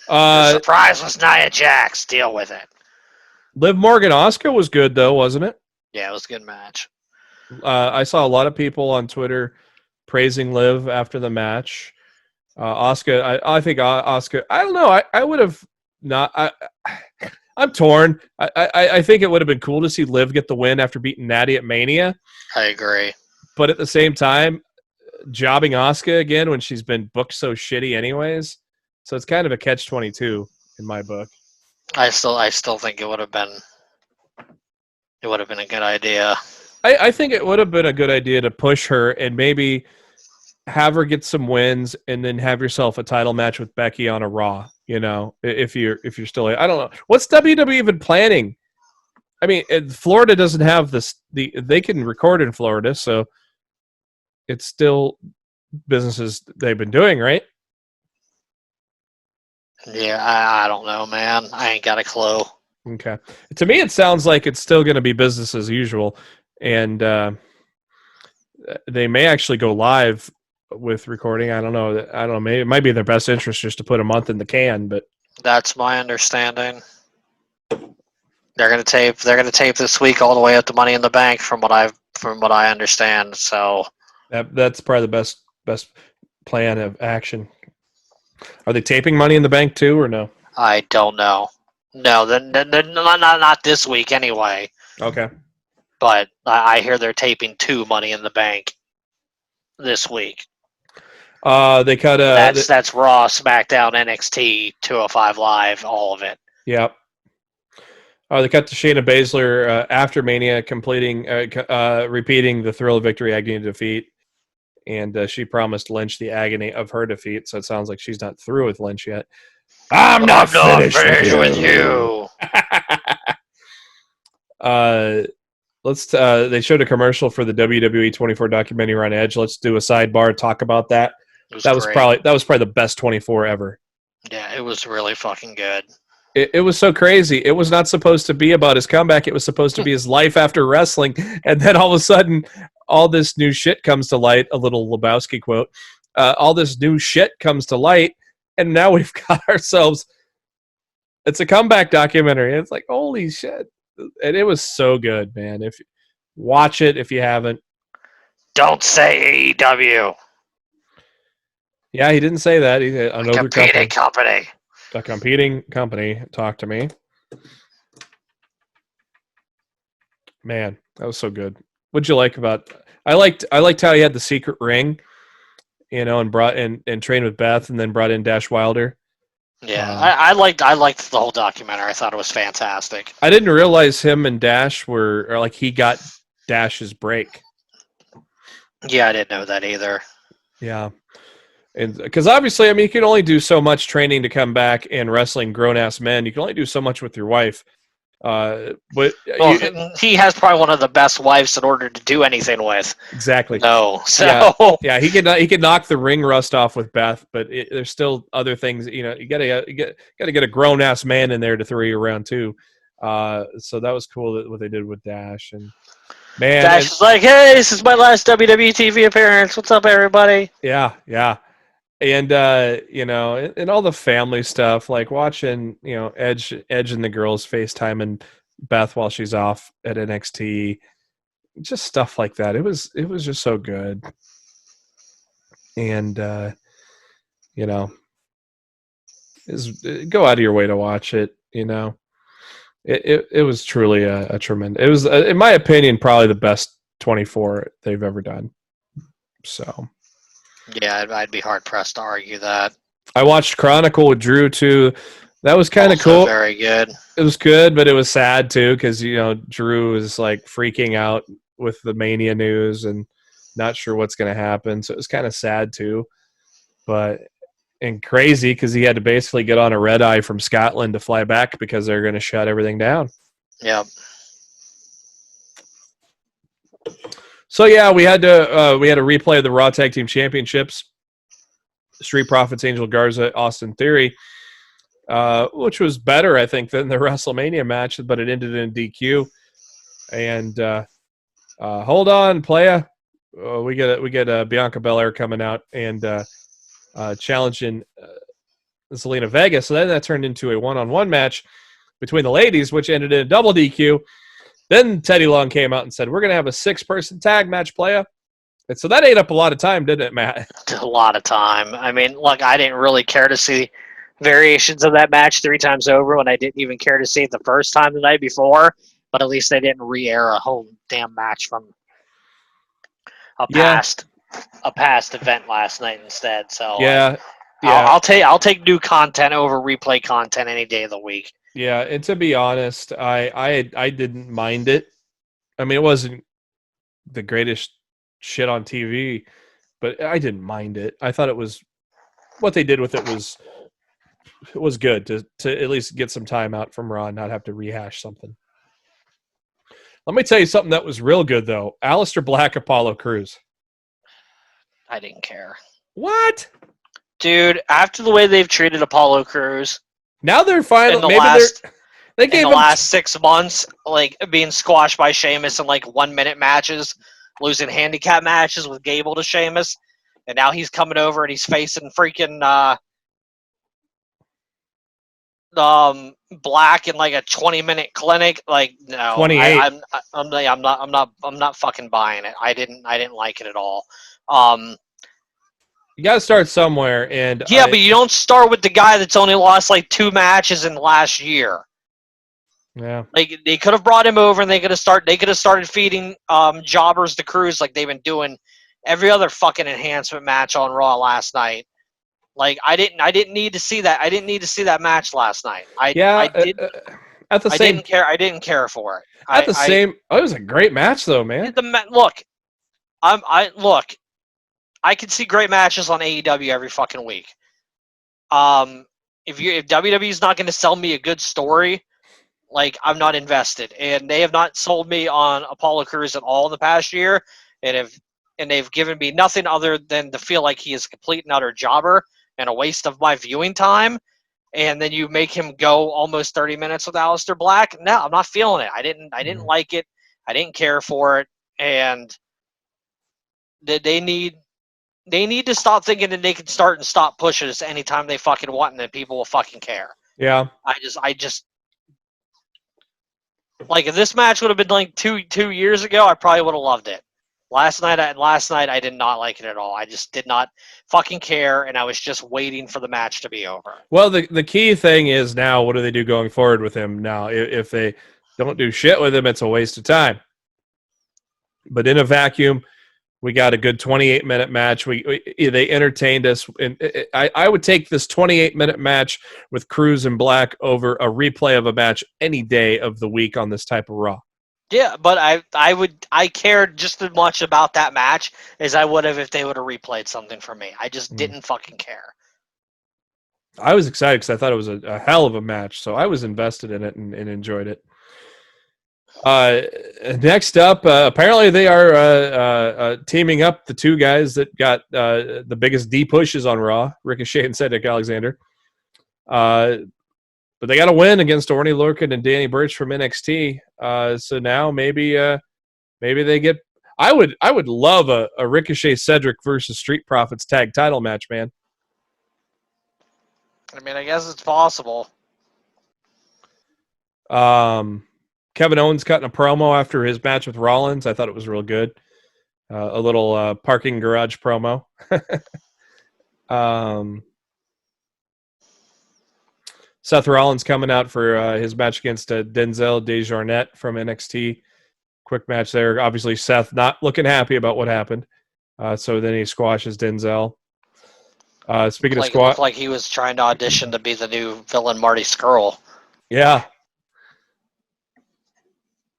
the surprise was Nia Jax. Deal with it. Liv Morgan Asuka was good though, wasn't it? Yeah, it was a good match. I saw a lot of people on Twitter praising Liv after the match. Asuka, I think Asuka. I don't know. I would have not. I'm torn. I think it would have been cool to see Liv get the win after beating Natty at Mania. I agree. But at the same time, jobbing Asuka again when she's been booked so shitty anyways. So it's kind of a catch-22 in my book. I still think it would have been a good idea. I think it would have been a good idea to push her and maybe have her get some wins and then have yourself a title match with Becky on a Raw, you know, if you're still, I don't know. What's WWE even planning? I mean, Florida doesn't have they can record in Florida, so it's still businesses they've been doing, right? Yeah, I don't know, man. I ain't got a clue. Okay. To me, it sounds like it's still going to be business as usual. and they may actually go live with recording. I don't know. Maybe it might be in their best interest just to put a month in the can, but That's my understanding. They're gonna tape. They're gonna tape this week all the way up to Money in the Bank, from what I understand. So that's probably the best plan of action. Are they taping Money in the Bank too, or no? I don't know. No, then not this week anyway. Okay. But I hear they're taping 2 Money in the Bank this week. They cut That's Raw, SmackDown, NXT, 205 Live, all of it. Yep. They cut to Shayna Baszler after Mania, repeating the thrill of victory, agony of defeat, and she promised Lynch the agony of her defeat. So it sounds like she's not through with Lynch yet. I'm not finished with you. They showed a commercial for the WWE 24 documentary on Edge. Let's do a sidebar, talk about that. That was probably the best 24 ever. Yeah, it was really fucking good. It was so crazy. It was not supposed to be about his comeback. It was supposed to be his life after wrestling. And then all of a sudden, all this new shit comes to light. A little Lebowski quote. All this new shit comes to light. And now we've got ourselves. It's a comeback documentary. It's like, holy shit. And it was so good, man. If watch it if you haven't. Don't say AEW. Yeah, he didn't say that. He said another company. A competing company. Talk to me. Man, that was so good. What'd you like about? I liked how he had the secret ring, and brought in and trained with Beth, and then brought in Dash Wilder. Yeah, I liked the whole documentary. I thought it was fantastic. I didn't realize him and Dash he got Dash's break. Yeah, I didn't know that either. Yeah. And because obviously, I mean, you can only do so much training to come back and wrestling grown-ass men. You can only do so much with your wife. He has probably one of the best wives in order to do anything with. Exactly. No, so yeah, he could knock the ring rust off with Beth, but there's still other things. You gotta get a grown-ass man in there to throw you around too. So that was cool what they did with Dash, and man, Dash is like, hey, this is my last WWE TV appearance. What's up, everybody? Yeah. And and all the family stuff, like watching, Edge and the girls FaceTime and Beth while she's off at NXT, just stuff like that. It was just so good. And go out of your way to watch it. It was truly a tremendous. It was, in my opinion, probably the best 24 they've ever done. So. Yeah, I'd be hard pressed to argue that. I watched Chronicle with Drew too. That was kind of cool. Very good. It was good, but it was sad too because Drew is like freaking out with the Mania news and not sure what's going to happen. So it was kind of sad too, and crazy because he had to basically get on a red eye from Scotland to fly back because they're going to shut everything down. Yep. So yeah, we had to replay of the Raw Tag Team Championships. Street Profits, Angel Garza, Austin Theory, which was better, I think, than the WrestleMania match, but it ended in DQ. And hold on, playa. We get Bianca Belair coming out and challenging Zelina Vega. So then that turned into a one-on-one match between the ladies, which ended in a double DQ. Then Teddy Long came out and said, we're going to have a 6-person tag match, playa. And so that ate up a lot of time, didn't it, Matt? A lot of time. I mean, look, I didn't really care to see variations of that match 3 times over when I didn't even care to see it the first time the night before. But at least they didn't re-air a whole damn match from a past event last night instead. So yeah. I'll take new content over replay content any day of the week. Yeah, and to be honest, I didn't mind it. I mean, it wasn't the greatest shit on TV, but I didn't mind it. I thought it was what they did with it was good to at least get some time out from Raw and not have to rehash something. Let me tell you something that was real good though. Aleister Black, Apollo Crews. I didn't care. What? Dude, after the way they've treated Apollo Crews. Now they're finally They in gave the him last 6 months, like being squashed by Sheamus in like 1 minute matches, losing handicap matches with Gable to Sheamus, and now he's coming over and he's facing freaking Black in like a 20-minute clinic. Like, no, 28. I'm not fucking buying it. I didn't like it at all. You got to start somewhere, and Yeah, but you don't start with the guy that's only lost like 2 matches in the last year. yeah, Like, they could have brought him over and they could have started feeding jobbers to Cruz like they've been doing every other fucking enhancement match on Raw last night. Like, I didn't need to see that. I didn't need to see that match last night. I didn't care. I didn't care for it. it was a great match though, man. Look, I can see great matches on AEW every fucking week. If WWE's not going to sell me a good story, like, I'm not invested, and they have not sold me on Apollo Crews at all in the past year, and they've given me nothing other than to feel like he is a complete and utter jobber and a waste of my viewing time. And then you make him go almost 30 minutes with Aleister Black. No, I'm not feeling it. I didn't like it. I didn't care for it, and they need to stop thinking that they can start and stop pushing us anytime they fucking want, and then people will fucking care. Yeah. I just like, if this match would have been like two years ago, I probably would have loved it. Last night I did not like it at all. I just did not fucking care, and I was just waiting for the match to be over. Well, the key thing is now, what do they do going forward with him now? If they don't do shit with him, it's a waste of time. But in a vacuum, we got a good 28-minute match. They entertained us, and I would take this 28-minute match with Cruz and Black over a replay of a match any day of the week on this type of Raw. Yeah, but I cared just as much about that match as I would have if they would have replayed something for me. I just didn't fucking care. I was excited because I thought it was a hell of a match, so I was invested in it and enjoyed it. Next up, apparently they are teaming up the two guys that got the biggest D pushes on Raw, Ricochet and Cedric Alexander. But they got to win against Orny Lorcan and Danny Burch from NXT. So now maybe they get. I would love a Ricochet Cedric versus Street Profits tag title match, man. I mean, I guess it's possible. Kevin Owens cutting a promo after his match with Rollins. I thought it was real good. A little parking garage promo. Seth Rollins coming out for his match against Denzel Desjardins from NXT. Quick match there. Obviously, Seth not looking happy about what happened. So then he squashes Denzel. Speaking of squash, looked like he was trying to audition to be the new villain Marty Scurll. Yeah.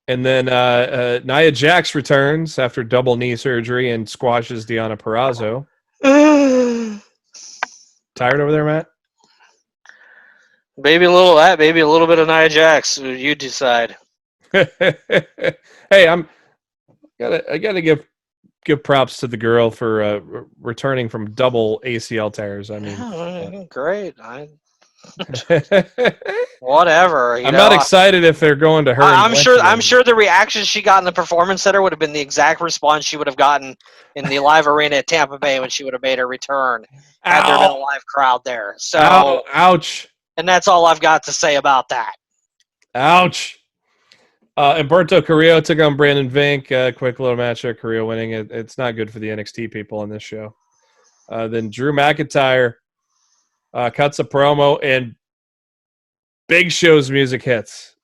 And then Nia Jax returns after double knee surgery and squashes Deonna Purrazzo. Tired over there, Matt? Maybe a little of that, maybe a little bit of Nia Jax. You decide. Hey, I gotta give props to the girl for returning from double ACL tears. I mean, great. Whatever. I'm not excited if they're going to her. I'm sure the reaction she got in the Performance Center would have been the exact response she would have gotten in the live arena at Tampa Bay when she would have made her return. Had there been a live crowd there. So, ouch. And that's all I've got to say about that. Ouch. Humberto Carrillo took on Brandon Vink. Quick little match there. Carrillo winning. It's not good for the NXT people on this show. Then Drew McIntyre cuts a promo, and Big Show's music hits.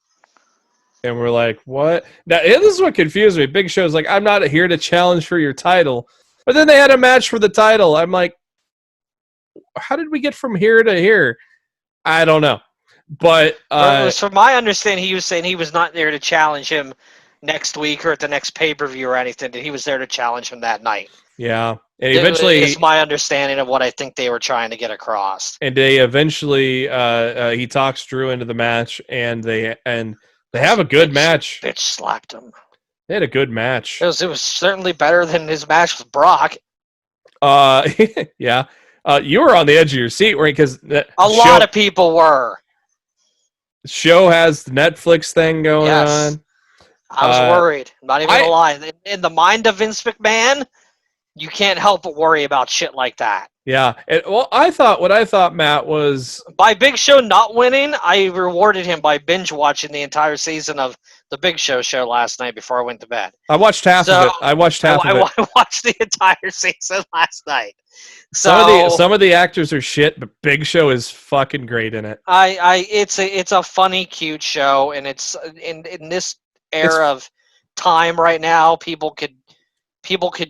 And we're like, what? Now, this is what confused me. Big Show's like, I'm not here to challenge for your title. But then they had a match for the title. I'm like, how did we get from here to here? I don't know. But from my understanding, he was saying he was not there to challenge him next week or at the next pay-per-view or anything. That he was there to challenge him that night. Yeah. And eventually, it's my understanding of what I think they were trying to get across. And they eventually, he talks Drew into the match, and they have a good match. Bitch slapped him. They had a good match. It was certainly better than his match with Brock. Yeah. You were on the edge of your seat, right? Because a lot of people were. Show has the Netflix thing going Yes. on. I was worried. I'm not even I- gonna lie. In the mind of Vince McMahon, you can't help but worry about shit like that. Yeah. What I thought, Matt, was By Big Show not winning, I rewarded him by binge watching the entire season of the Big Show last night before I went to bed. I watched half of it. I watched half of it. I watched the entire season last night. So Some of the actors are shit, but Big Show is fucking great in it. it's a funny, cute show, and it's in this era of time right now, people could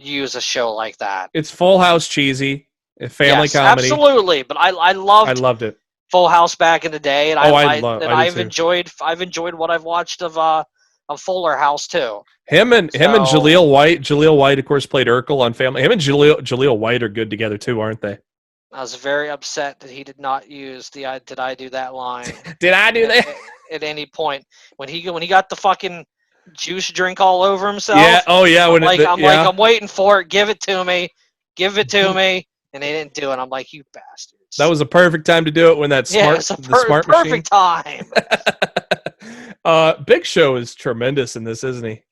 use a show like that. It's Full House cheesy, family comedy. Absolutely. But I loved it. Full House back in the day, and I've enjoyed what I've watched of Fuller House too. Him and Jaleel White. Jaleel White, of course, played Urkel on Family. Him and Jaleel White are good together too, aren't they? I was very upset that he did not use the "Did I do that" line. Did I do that? At any point when he got the fucking juice drink all over himself? Yeah. Oh yeah. I'm waiting for it. Give it to me. Give it to me. And they didn't do it. I'm like, you bastards. That was a perfect time to do it when that smart perfect time. Big Show is tremendous in this, isn't he?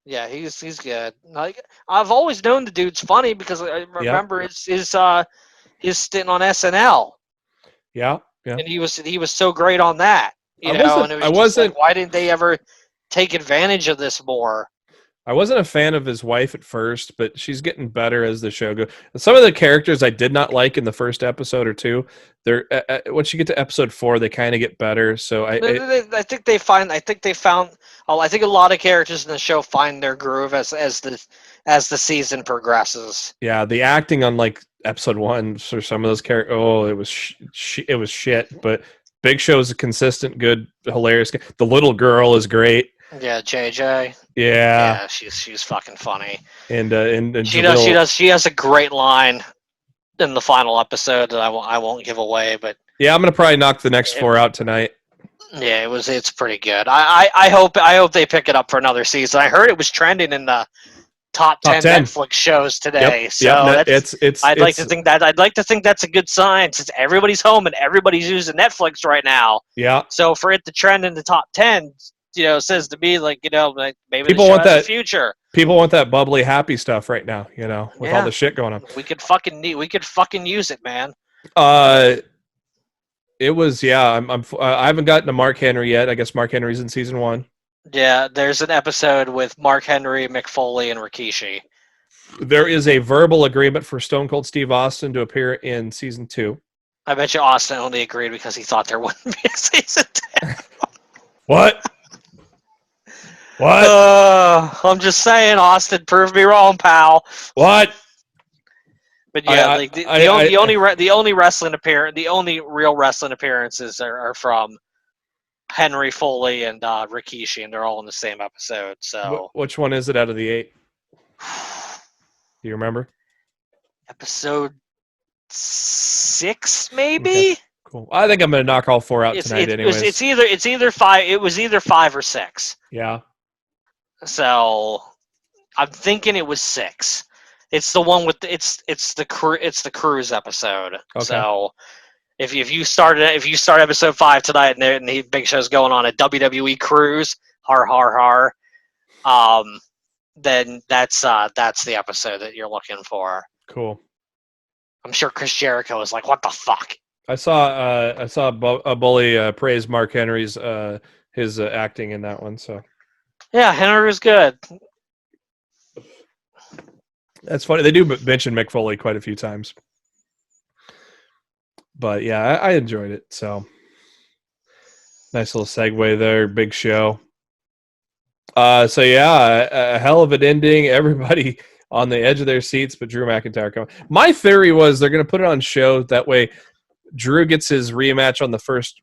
Yeah, he's good. Like, I've always known the dude's funny because I remember his stint on SNL. Yeah. And he was so great on that. Why didn't they ever take advantage of this more? I wasn't a fan of his wife at first, but she's getting better as the show goes. Some of the characters I did not like in the first episode or two. They're once you get to episode 4, they kind of get better. So I think a lot of characters in the show find their groove as the season progresses. Yeah, the acting on like episode 1 for some of those characters, it was shit. But Big Show is a consistent, good, hilarious. The little girl is great. Yeah, JJ. Yeah, she's fucking funny. And she has a great line in the final episode that I won't give away, but yeah, I'm gonna probably knock the next 4 out tonight. Yeah, it's pretty good. I hope they pick it up for another season. I heard it was trending in the top 10 Netflix shows today. I'd like to think that's a good sign since everybody's home and everybody's using Netflix right now. Yeah. So for it to trend in the top 10, says to me like maybe people the show want has that a future. People want that bubbly, happy stuff right now. With all the shit going on. We could fucking use it, man. It was I haven't gotten to Mark Henry yet. I guess Mark Henry's in season 1. Yeah, there's an episode with Mark Henry, Mick Foley, and Rikishi. There is a verbal agreement for Stone Cold Steve Austin to appear in season 2. I bet you Austin only agreed because he thought there wouldn't be a season 2. What? I'm just saying, Austin, prove me wrong, pal. What? But yeah, the only real wrestling appearances are from Henry, Foley, and Rikishi, and they're all in the same episode. So which one is it out of the 8? Do you remember? Episode 6, maybe. Okay. Cool. I think I'm gonna knock all 4 out tonight. Anyways, it's either 5. It was either 5 or 6. Yeah. So I'm thinking it was 6. It's the one with it's the cruise episode. Okay. So if you start episode 5 tonight and the Big Show's going on a WWE cruise, har, then that's the episode that you're looking for. Cool. I'm sure Chris Jericho is like, what the fuck? I saw a bully praise Mark Henry's his acting in that one. So yeah, Henry was good. That's funny. They do mention Mick Foley quite a few times. But yeah, I enjoyed it. So nice little segue there. Big show. So yeah, a hell of an ending. Everybody on the edge of their seats, but Drew McIntyre coming. My theory was they're going to put it on show. That way Drew gets his rematch on the first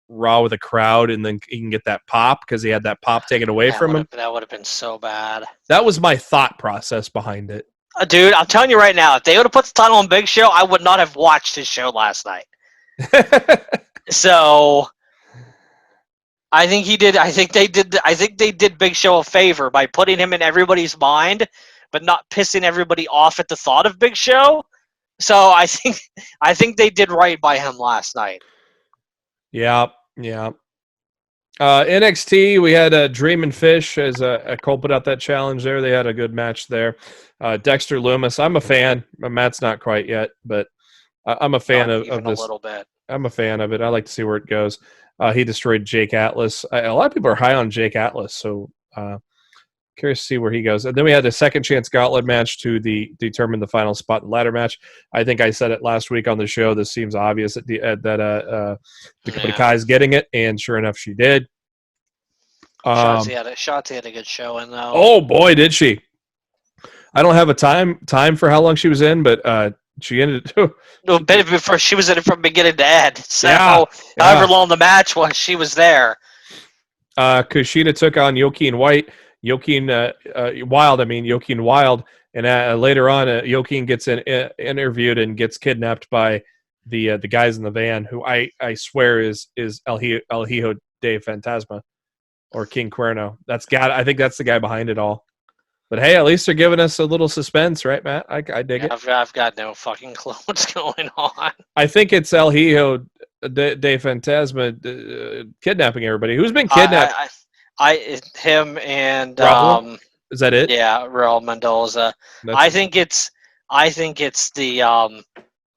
Raw with a crowd, and then he can get that pop because he had that pop taken away from him. That would have been so bad. That was my thought process behind it. Dude, I'm telling you right now, if they would have put the title on Big Show, I would not have watched his show last night. So I think they did Big Show a favor by putting him in everybody's mind, but not pissing everybody off at the thought of Big Show. So I think they did right by him last night. Yeah, Yeah. NXT, we had Dream and Fish as Cole put out that challenge there. They had a good match there. Dexter Loomis, I'm a fan. Matt's not quite yet, but I'm a fan Not of even this. a little bit. I'm a fan of it. I like to see where it goes. He destroyed Jake Atlas. A lot of people are high on Jake Atlas, so curious to see where he goes. And then we had a second chance gauntlet match to determine the final spot in the ladder match. I think I said it last week on the show. This seems obvious that Dakota Kai is getting it, and sure enough, she did. Shotzi had a good show in though. Oh boy, did she! I don't have a time for how long she was in, but she ended. No, before she was in it from beginning to end. So Yeah. however long the match was, she was there. Kushida took on Joaquin Wild. Joaquin Wild, and later on, Joaquin gets interviewed and gets kidnapped by the guys in the van, who I swear is El Hijo de Fantasma or King Cuerno. I think that's the guy behind it all. But hey, at least they're giving us a little suspense, right, Matt? I dig it. I've got no fucking clue what's going on. I think it's El Hijo de Fantasma kidnapping everybody. Who's been kidnapped? Him and Raul? Is that it? Yeah, Raul Mendoza. I think it's the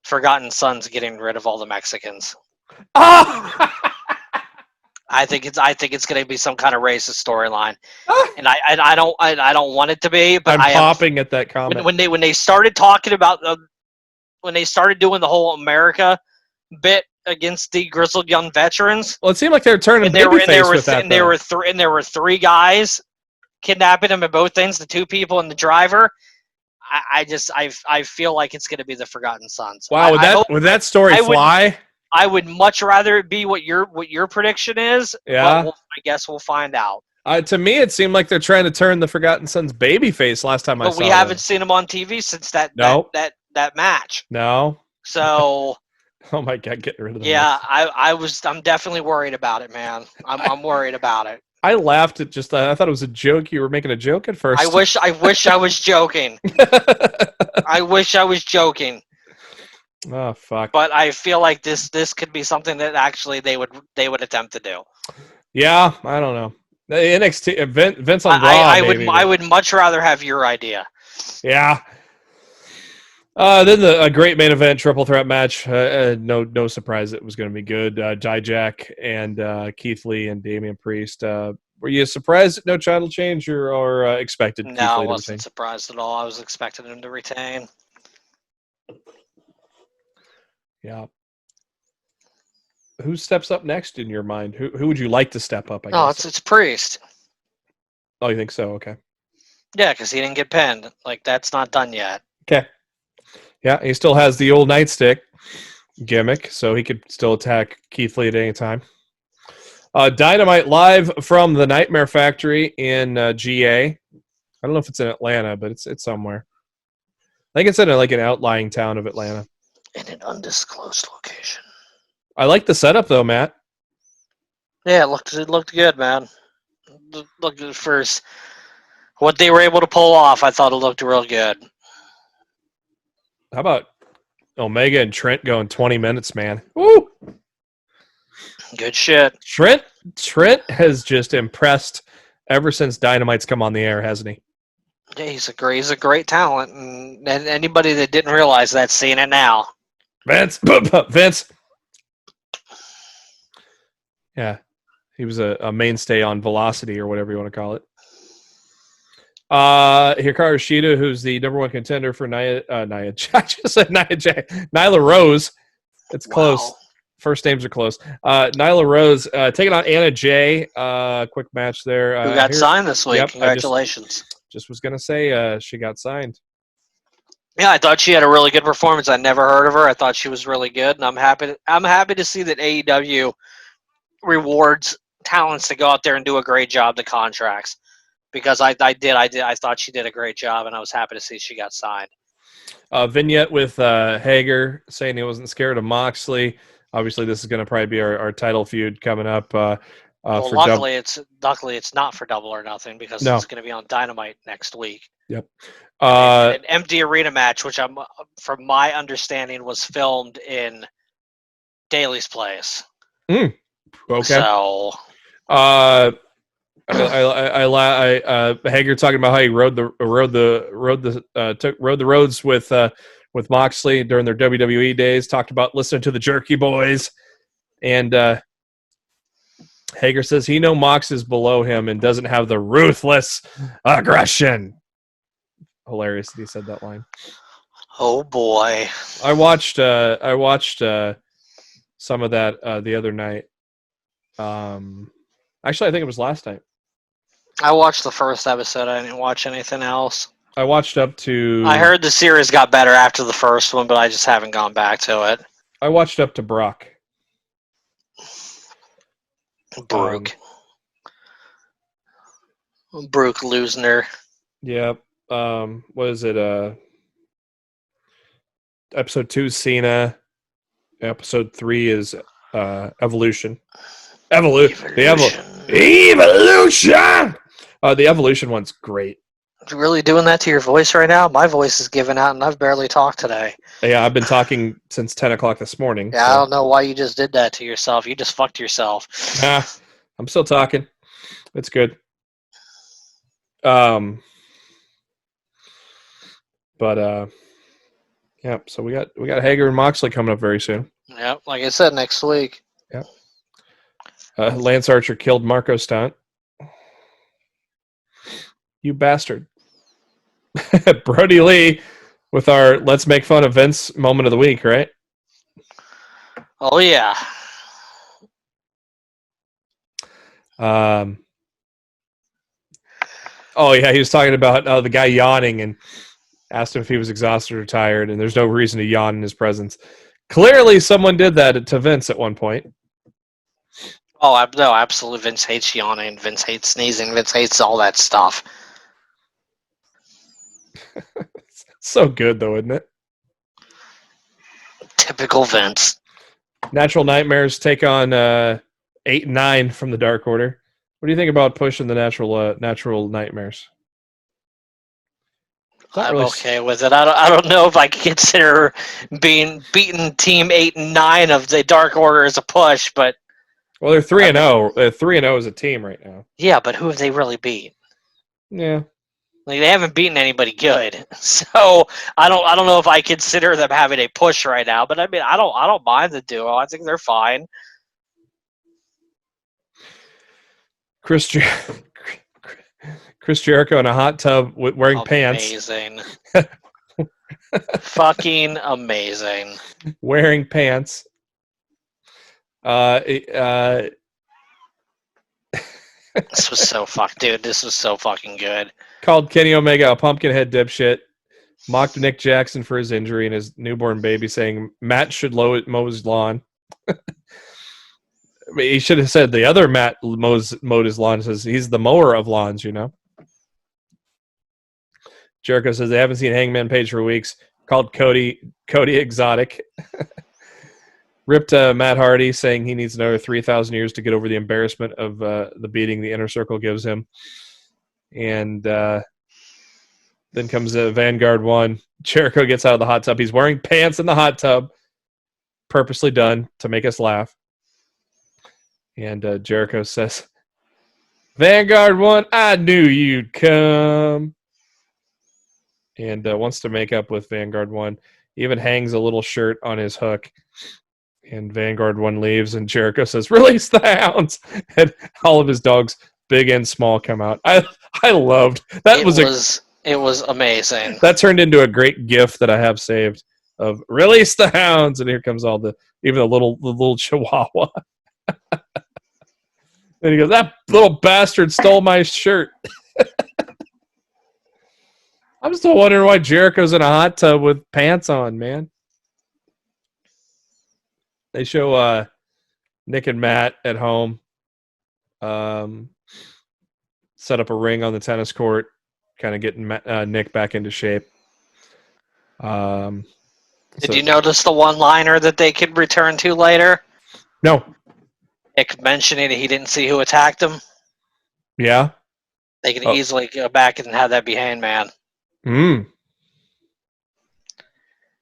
Forgotten Sons getting rid of all the Mexicans. Oh! I think it's going to be some kind of racist storyline, and I don't want it to be. But I'm popping at that comment when they started talking about when they started doing the whole America bit against the grizzled young veterans. Well, it seemed like they were turning babyface with that. And there were three guys kidnapping them in both things, the two people and the driver. I feel like it's going to be the Forgotten Sons. Wow, would that story fly? I would much rather it be what your prediction is. Yeah, but I guess we'll find out. To me, it seemed like they're trying to turn the Forgotten Sons babyface last time I saw them. But we haven't seen them on TV since that match. No. So. Oh my God, getting rid of them. Yeah, I'm definitely worried about it, man. I'm worried about it. I laughed at I thought it was a joke. You were making a joke at first. I wish I was joking. I wish I was joking. Oh fuck. But I feel like this could be something that actually they would attempt to do. Yeah, I don't know. The NXT Vince on Raw. I would much rather have your idea. Yeah. Then a great main event triple threat match. No surprise it was going to be good. Dijak and Keith Lee and Damian Priest. Were you surprised at no title change or expected? No, Keith Lee I wasn't surprised at all. I was expecting him to retain. Yeah. Who steps up next in your mind? Who would you like to step up? I guess. It's Priest. Oh, you think so? Okay. Yeah, because he didn't get pinned. Like that's not done yet. Okay. Yeah, he still has the old nightstick gimmick, so he could still attack Keith Lee at any time. Dynamite live from the Nightmare Factory in GA. I don't know if it's in Atlanta, but it's somewhere. I think it's in an outlying town of Atlanta. In an undisclosed location. I like the setup though, Matt. Yeah, it looked good, man. Looked good first. What they were able to pull off, I thought it looked real good. How about Omega and Trent going 20 minutes, man? Woo! Good shit. Trent has just impressed ever since Dynamite's come on the air, hasn't he? Yeah, he's a great talent, and anybody that didn't realize that, seeing it now. Vince. Yeah, he was a mainstay on Velocity or whatever you want to call it. Hikaru Shida, who's the number one contender for Nia I just said Nia Jax. Nyla Rose. It's close. Wow. First names are close. Nyla Rose taking on Anna Jay. Quick match there. Who got signed this week? Yep, Congratulations. Just was gonna say she got signed. Yeah, I thought she had a really good performance. I never heard of her. I thought she was really good, and I'm happy to see that AEW rewards talents to go out there and do a great job to contracts. Because I thought she did a great job, and I was happy to see she got signed. Vignette with Hager saying he wasn't scared of Moxley. Obviously, this is going to probably be our title feud coming up. Luckily, it's not for Double or Nothing because it's going to be on Dynamite next week. Yep. An empty arena match, which from my understanding, was filmed in Daly's place. Okay. So, Hager talking about how he rode the roads with Moxley during their WWE days. Talked about listening to the Jerky Boys, and Hager says he knows Mox is below him and doesn't have the ruthless aggression. Hilarious that he said that line. oh boy. I watched some of that the other night. Actually, I think it was last night. I watched the first episode. I didn't watch anything else. I watched up to. I heard the series got better after the first one, but I just haven't gone back to it. I watched up to Brock. Brooke Lusner. Yep. What is it? Episode 2 Cena. Episode 3 is Evolution. Evolution. The Evolution one's great. You really doing that to your voice right now? My voice is giving out, and I've barely talked today. Yeah, I've been talking since 10 o'clock this morning. Yeah, so. I don't know why you just did that to yourself. You just fucked yourself. I'm still talking. It's good. Yeah. So we got Hager and Moxley coming up very soon. Yeah, like I said, next week. Yeah. Lance Archer killed Marco Stunt. You bastard. Brody Lee with our let's make fun of Vince moment of the week, right? Oh, yeah. Oh, yeah, he was talking about the guy yawning and asked him if he was exhausted or tired, and there's no reason to yawn in his presence. Clearly, someone did that to Vince at one point. Oh, no, absolutely. Vince hates yawning. Vince hates sneezing. Vince hates all that stuff. So good, though, isn't it? Typical Vince. Natural Nightmares take on 8 and 9 from the Dark Order. What do you think about pushing the Natural Nightmares? I'm okay with it. I don't know if I can consider being beaten Team 8 and 9 of the Dark Order as a push, but well, they're 3-0. They're 3-0 as a team right now. Yeah, but who have they really beat? Yeah, like they haven't beaten anybody good. So I don't know if I consider them having a push right now. But I mean, I don't mind the duo. I think they're fine. Chris Jericho in a hot tub wearing pants. Amazing. Fucking amazing. Wearing pants. This was so dude. This was so fucking good. Called Kenny Omega a pumpkinhead dipshit. Mocked Nick Jackson for his injury and his newborn baby, saying Matt should mow his lawn. He should have said the other Matt mowed his lawn. Says he's the mower of lawns, you know. Jericho says they haven't seen Hangman Page for weeks. Called Cody exotic. Ripped Matt Hardy, saying he needs another 3,000 years to get over the embarrassment of the beating the Inner Circle gives him. And then comes Vanguard 1. Jericho gets out of the hot tub. He's wearing pants in the hot tub. Purposely done to make us laugh. And Jericho says, Vanguard 1, I knew you'd come. And wants to make up with Vanguard 1. Even hangs a little shirt on his hook. And Vanguard 1 leaves, and Jericho says, release the hounds. And all of his dogs, big and small, come out. I loved that. It was amazing. That turned into a great GIF that I have saved of release the hounds, and here comes even the little chihuahua. And he goes, that little bastard stole my shirt. I'm still wondering why Jericho's in a hot tub with pants on, man. They show Nick and Matt at home. Set up a ring on the tennis court, kind of getting Nick back into shape. Did you notice the one-liner that they could return to later? No. Nick mentioning that he didn't see who attacked him. Yeah. They can easily go back and have that be Hangman.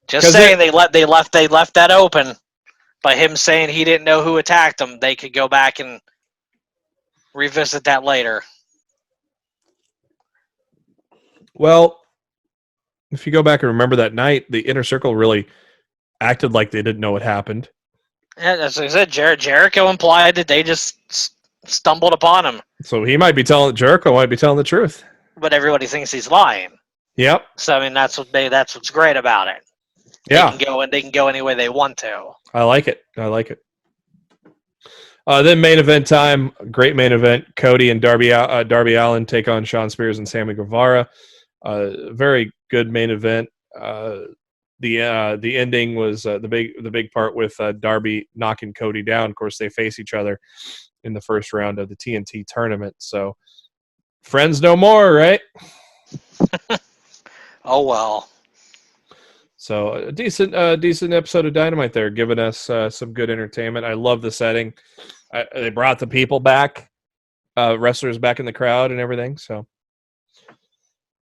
Just saying, they left that open. by him saying he didn't know who attacked him, they could go back and revisit that later. Well, if you go back and remember that night, the Inner Circle really acted like they didn't know what happened. And as I said, Jericho implied that they just stumbled upon him. So Jericho might be telling the truth. But everybody thinks he's lying. Yep. So I mean, that's what's great about it. Yeah. They can go any way they want to. I like it. Then main event time, great main event. Cody and Darby Allin take on Shawn Spears and Sammy Guevara. Very good main event. The ending was the big part with Darby knocking Cody down. Of course, they face each other in the first round of the TNT tournament. So friends no more, right? Oh well. So a decent episode of Dynamite there, giving us some good entertainment. I love the setting. They brought the people back, wrestlers back in the crowd and everything. So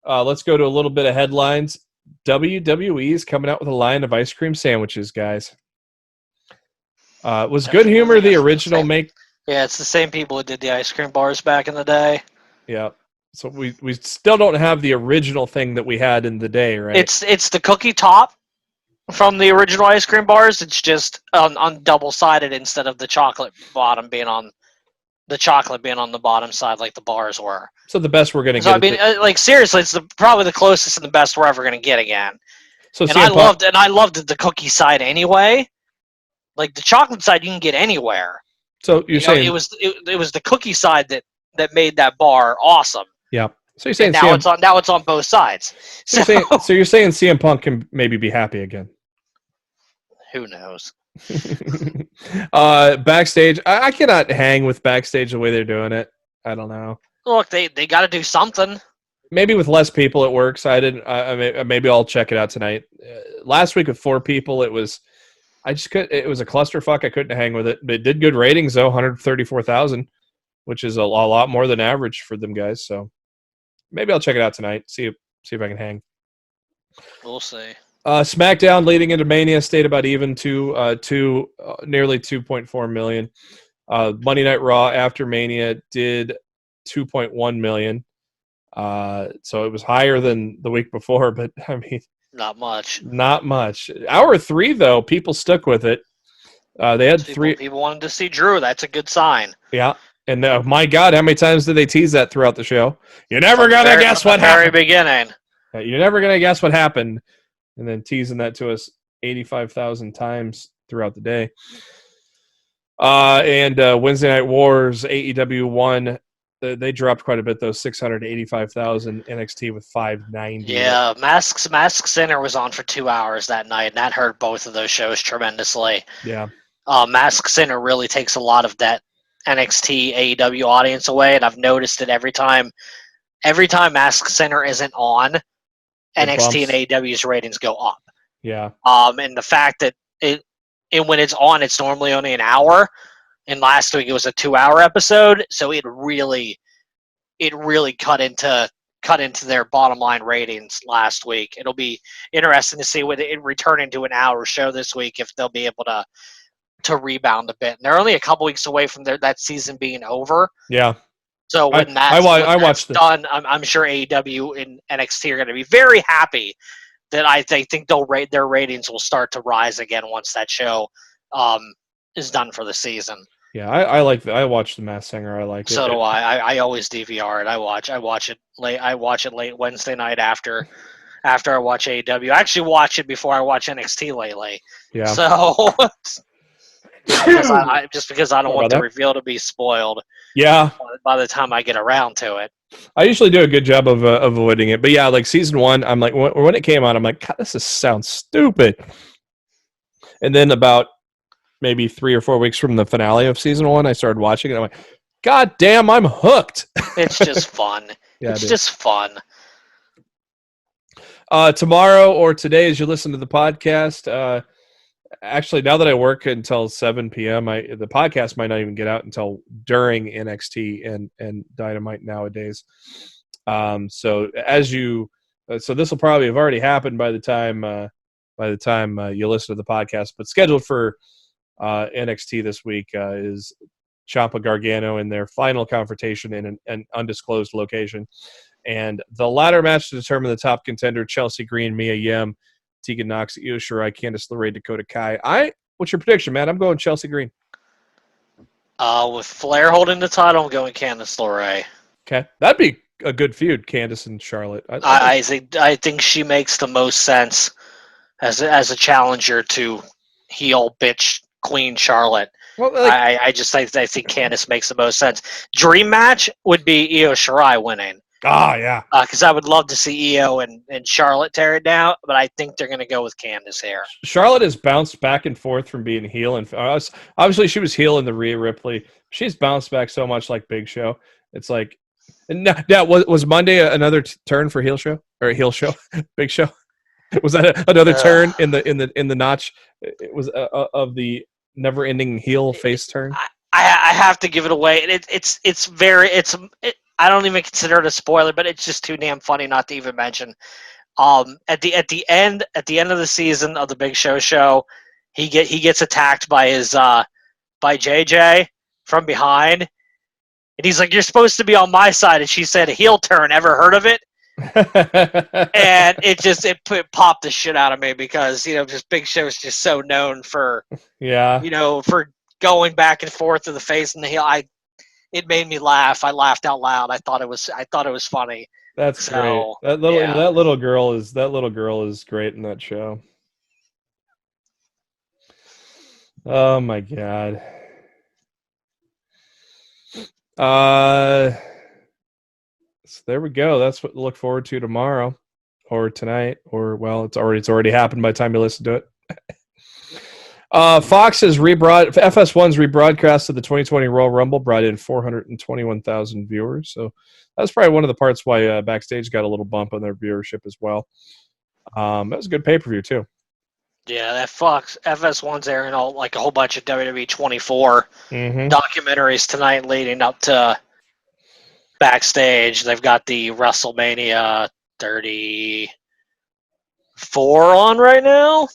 let's go to a little bit of headlines. WWE is coming out with a line of ice cream sandwiches, guys. Was Good Humor the original make? Yeah, it's the same people who did the ice cream bars back in the day. Yeah. So we still don't have the original thing that we had in the day, right? It's the cookie top from the original ice cream bars. It's just on double-sided instead of the chocolate being on the bottom side like the bars were. So the best we're going to get. So I mean, seriously, it's probably the closest and the best we're ever going to get again. So I loved the cookie side anyway. Like the chocolate side, you can get anywhere. So you're saying it was the cookie side that made that bar awesome. Yeah. So you're saying now it's on both sides. So you're saying CM Punk can maybe be happy again. Who knows? Backstage, I cannot hang with backstage the way they're doing it. I don't know. Look, they got to do something. Maybe with less people it works. Maybe I'll check it out tonight. Last week with 4 people, it was a clusterfuck. I couldn't hang with it. But it did good ratings though, 134,000, which is a lot more than average for them guys. So maybe I'll check it out tonight. See if I can hang. We'll see. SmackDown leading into Mania stayed about even to nearly 2.4 million. Monday Night Raw after Mania did 2.1 million. So it was higher than the week before, but I mean, not much. Hour 3 though, people stuck with it. They had people wanted to see Drew. That's a good sign. Yeah. And my God, how many times did they tease that throughout the show? You're never going to guess what happened. Very beginning. You're never going to guess what happened. And then teasing that to us 85,000 times throughout the day. And Wednesday Night Wars, AEW won. They dropped quite a bit, though, 685,000. NXT with 590. Yeah, Mask Center was on for 2 hours that night, and that hurt both of those shows tremendously. Yeah. Mask Center really takes a lot of that NXT AEW audience away, and I've noticed it every time Mask Center isn't on, NXT and AEW's ratings go up. Yeah. And the fact that when it's on, it's normally only an hour, and last week it was a 2-hour episode, so it really cut into their bottom line ratings last week. It'll be interesting to see whether it return into an hour show this week, if they'll be able to rebound a bit. And they're only a couple weeks away from that season being over. Yeah. So when that's done, I'm sure AEW and NXT are going to be very happy that they think their ratings will start to rise again once that show is done for the season. Yeah, I like that. I watch The Masked Singer. I like it. So do I. I always DVR it. I watch it late. I watch it late Wednesday night after I watch AEW. I actually watch it before I watch NXT lately. Yeah. So just because I don't want the reveal to be spoiled. Yeah. By the time I get around to it. I usually do a good job of avoiding it. But yeah, like season 1, I'm like, when it came out, I'm like, God, this sounds stupid. And then about maybe 3 or 4 weeks from the finale of season 1, I started watching it. I'm like, God damn, I'm hooked. It's just fun. Yeah, it's just fun. Tomorrow or today, as you listen to the podcast, actually, now that I work until 7 p.m., the podcast might not even get out until during NXT and Dynamite nowadays. So this will probably have already happened by the time you listen to the podcast. But scheduled for NXT this week is Ciampa Gargano in their final confrontation in an undisclosed location. And the ladder match to determine the top contender, Chelsea Green, Mia Yim, Tegan Nox, Io Shirai, Candice LeRae, Dakota Kai. What's your prediction, man? I'm going Chelsea Green. With Flair holding the title, I'm going Candice LeRae. Okay. That'd be a good feud, Candice and Charlotte. I think she makes the most sense as a challenger to heel bitch Queen Charlotte. Well, I think Candice makes the most sense. Dream match would be Io Shirai winning. Yeah. Because I would love to see Io and Charlotte tear it down, but I think they're going to go with Candice here. Charlotte has bounced back and forth from being heel, and obviously she was heel in the Rhea Ripley. She's bounced back so much like Big Show. It's like, now was Monday another turn for heel show or heel show? Big Show, was that another turn in the notch? It was of the never-ending heel face turn. I have to give it away, and I don't even consider it a spoiler, but it's just too damn funny not to even mention. At the end of the season of the Big Show, he gets attacked by by JJ from behind, and he's like, "You're supposed to be on my side," and she said, "Heel turn. Ever heard of it?" And it popped the shit out of me because just Big Show is just so known for for going back and forth to the face and the heel. It made me laugh. I laughed out loud. I thought it was funny. That's great. That little girl is great in that show. Oh my god. So there we go. That's what to look forward to tomorrow or tonight, or it's already happened by the time you listen to it. Fox has FS1's rebroadcast of the 2020 Royal Rumble brought in 421,000 viewers. So that's probably one of the parts why Backstage got a little bump on their viewership as well. That was a good pay-per-view too. Yeah, that Fox FS1's airing a whole bunch of WWE 24 documentaries tonight leading up to Backstage. They've got the WrestleMania 34 on right now.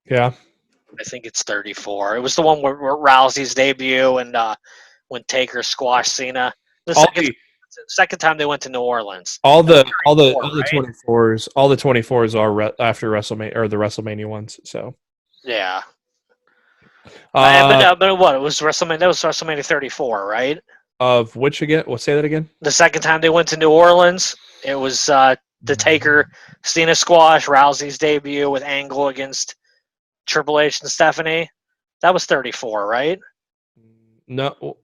Yeah. I think it's 34. It was the one where Rousey's debut and when Taker squashed Cena. The second time they went to New Orleans. All the 24s are after WrestleMania or the WrestleMania ones. So yeah. But what? It was WrestleMania. That was WrestleMania 34, right? Of which again? Say that again. The second time they went to New Orleans, it was the Taker Cena squash, Rousey's debut with Angle against Triple H and Stephanie. That was 34, right? No.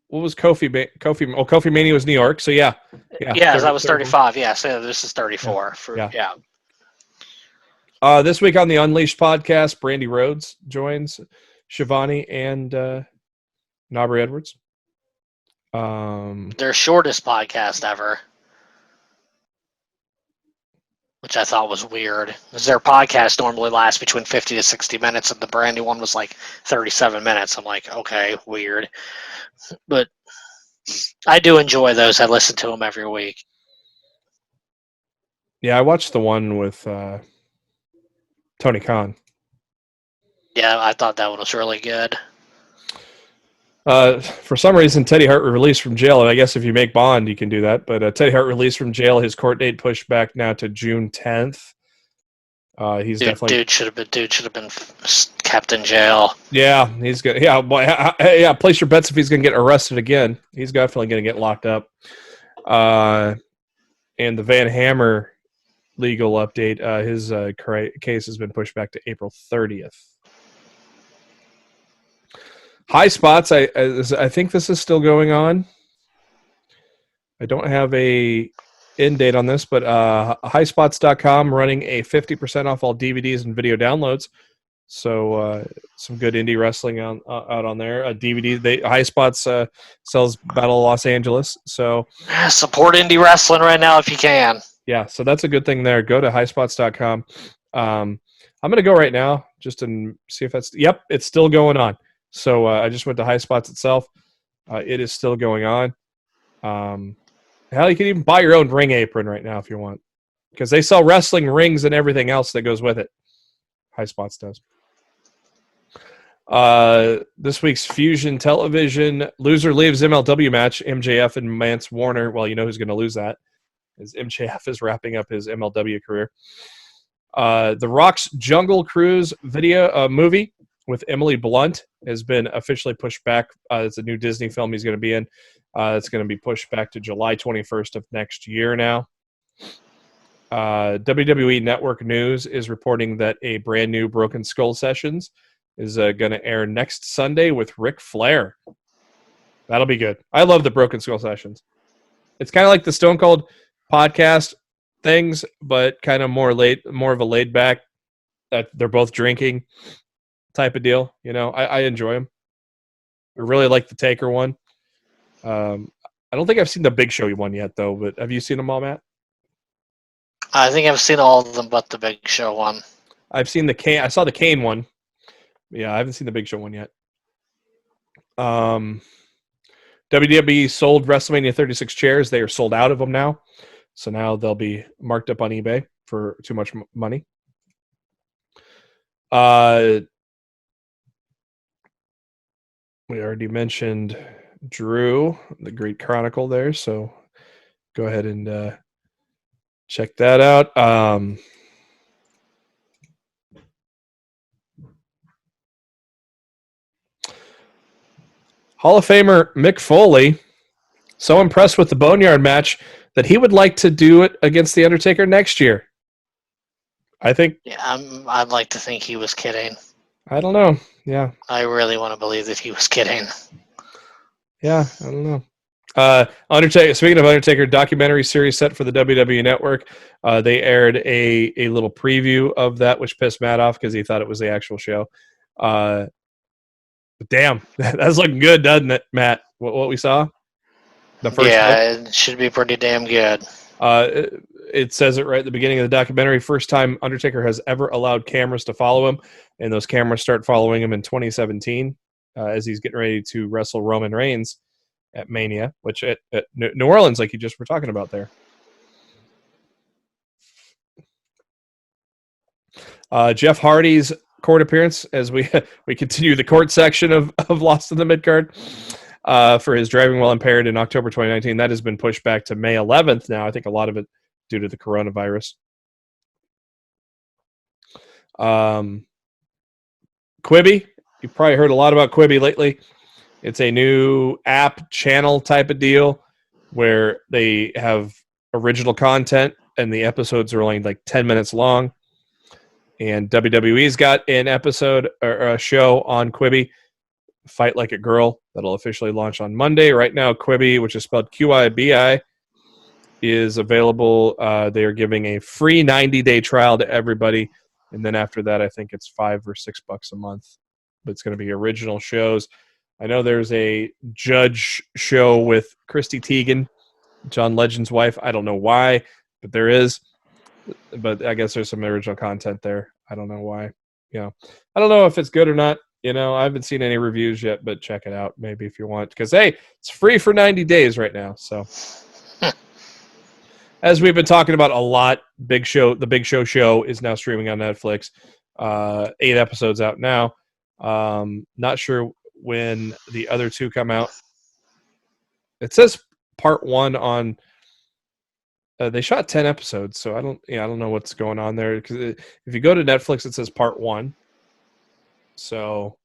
What was Kofi? Kofi Mania was New York, so yeah. Yeah, that was 35. Yeah, so this is 34. This week on the Unleashed podcast, Brandy Rhodes joins Shivani and Nabri Edwards. Their shortest podcast ever, which I thought was weird. Because their podcast normally lasts between 50 to 60 minutes, and the Brandy one was like 37 minutes. I'm like, okay, weird. But I do enjoy those. I listen to them every week. Yeah, I watched the one with Tony Khan. Yeah, I thought that one was really good. For some reason, Teddy Hart released from jail, and I guess if you make Bond, you can do that. But Teddy Hart released from jail. His court date pushed back now to June 10th. Dude should have been kept in jail. Yeah, he's good. Yeah, boy, yeah. Place your bets if he's going to get arrested again. He's definitely going to get locked up. And the Van Hammer legal update: his case has been pushed back to April 30th. High Spots, I think this is still going on. I don't have a end date on this, but highspots.com running a 50% off all DVDs and video downloads. So some good indie wrestling out on there. DVD, High Spots sells Battle of Los Angeles. So support indie wrestling right now if you can. Yeah, so that's a good thing there. Go to highspots.com. I'm going to go right now just to see if that's – yep, it's still going on. So I just went to High Spots itself. It is still going on. Hell, you can even buy your own ring apron right now if you want, because they sell wrestling rings and everything else that goes with it. High Spots does. This week's Fusion Television loser leaves MLW match. MJF and Mance Warner. Well, you know who's going to lose that. As MJF is wrapping up his MLW career. The Rock's Jungle Cruise video movie with Emily Blunt has been officially pushed back. It's a new Disney film he's going to be in. It's going to be pushed back to July 21st of next year now. WWE Network News is reporting that a brand new Broken Skull Sessions is going to air next Sunday with Ric Flair. That'll be good. I love the Broken Skull Sessions. It's kind of like the Stone Cold podcast things, but kind of more of a laid back. That they're both drinking type of deal. You know, I enjoy them. I really like the Taker one. I don't think I've seen the Big Show one yet, though. But have you seen them all, Matt? I think I've seen all of them but the Big Show one. I've seen the Kane. I saw the Kane one. Yeah, I haven't seen the Big Show one yet. WWE sold WrestleMania 36 chairs. They are sold out of them now. So now they'll be marked up on eBay for too much money. We already mentioned Drew, the Great Chronicle there. So go ahead and check that out. Hall of Famer Mick Foley, so impressed with the Boneyard match that he would like to do it against The Undertaker next year. I think... Yeah, I'd like to think he was kidding. I don't know. Yeah. I really want to believe that he was kidding. Yeah, I don't know. Undertaker. Speaking of Undertaker, documentary series set for the WWE Network. They aired a little preview of that, which pissed Matt off because he thought it was the actual show. But damn, that's looking good, doesn't it, Matt? What we saw? The first it should be pretty damn good. It says it right at the beginning of the documentary. First time Undertaker has ever allowed cameras to follow him, and those cameras start following him in 2017 as he's getting ready to wrestle Roman Reigns at Mania, which at New Orleans, like you just were talking about there. Jeff Hardy's court appearance as we continue the court section of Lost in the Midcard for his driving while impaired in October 2019. That has been pushed back to May 11th now. I think a lot of it due to the coronavirus. Quibi. You've probably heard a lot about Quibi lately. It's a new app channel type of deal where they have original content and the episodes are only like 10 minutes long. And WWE's got an episode or a show on Quibi, Fight Like a Girl, that'll officially launch on Monday. Right now, Quibi, which is spelled QIBI, is available. They are giving a free 90-day trial to everybody. And then after that, I think it's $5 or $6 a month. But it's going to be original shows. I know there's a Judge show with Christy Teigen, John Legend's wife. I don't know why, but there is. But I guess there's some original content there. I don't know why. I don't know if it's good or not. I haven't seen any reviews yet, but check it out maybe if you want. Because, hey, it's free for 90 days right now. So, as we've been talking about a lot, the Big Show is now streaming on Netflix. 8 episodes out now. Not sure when the other 2 come out. It says part 1 on... they shot 10 episodes, so I don't know what's going on there. Because if you go to Netflix, it says part 1. So,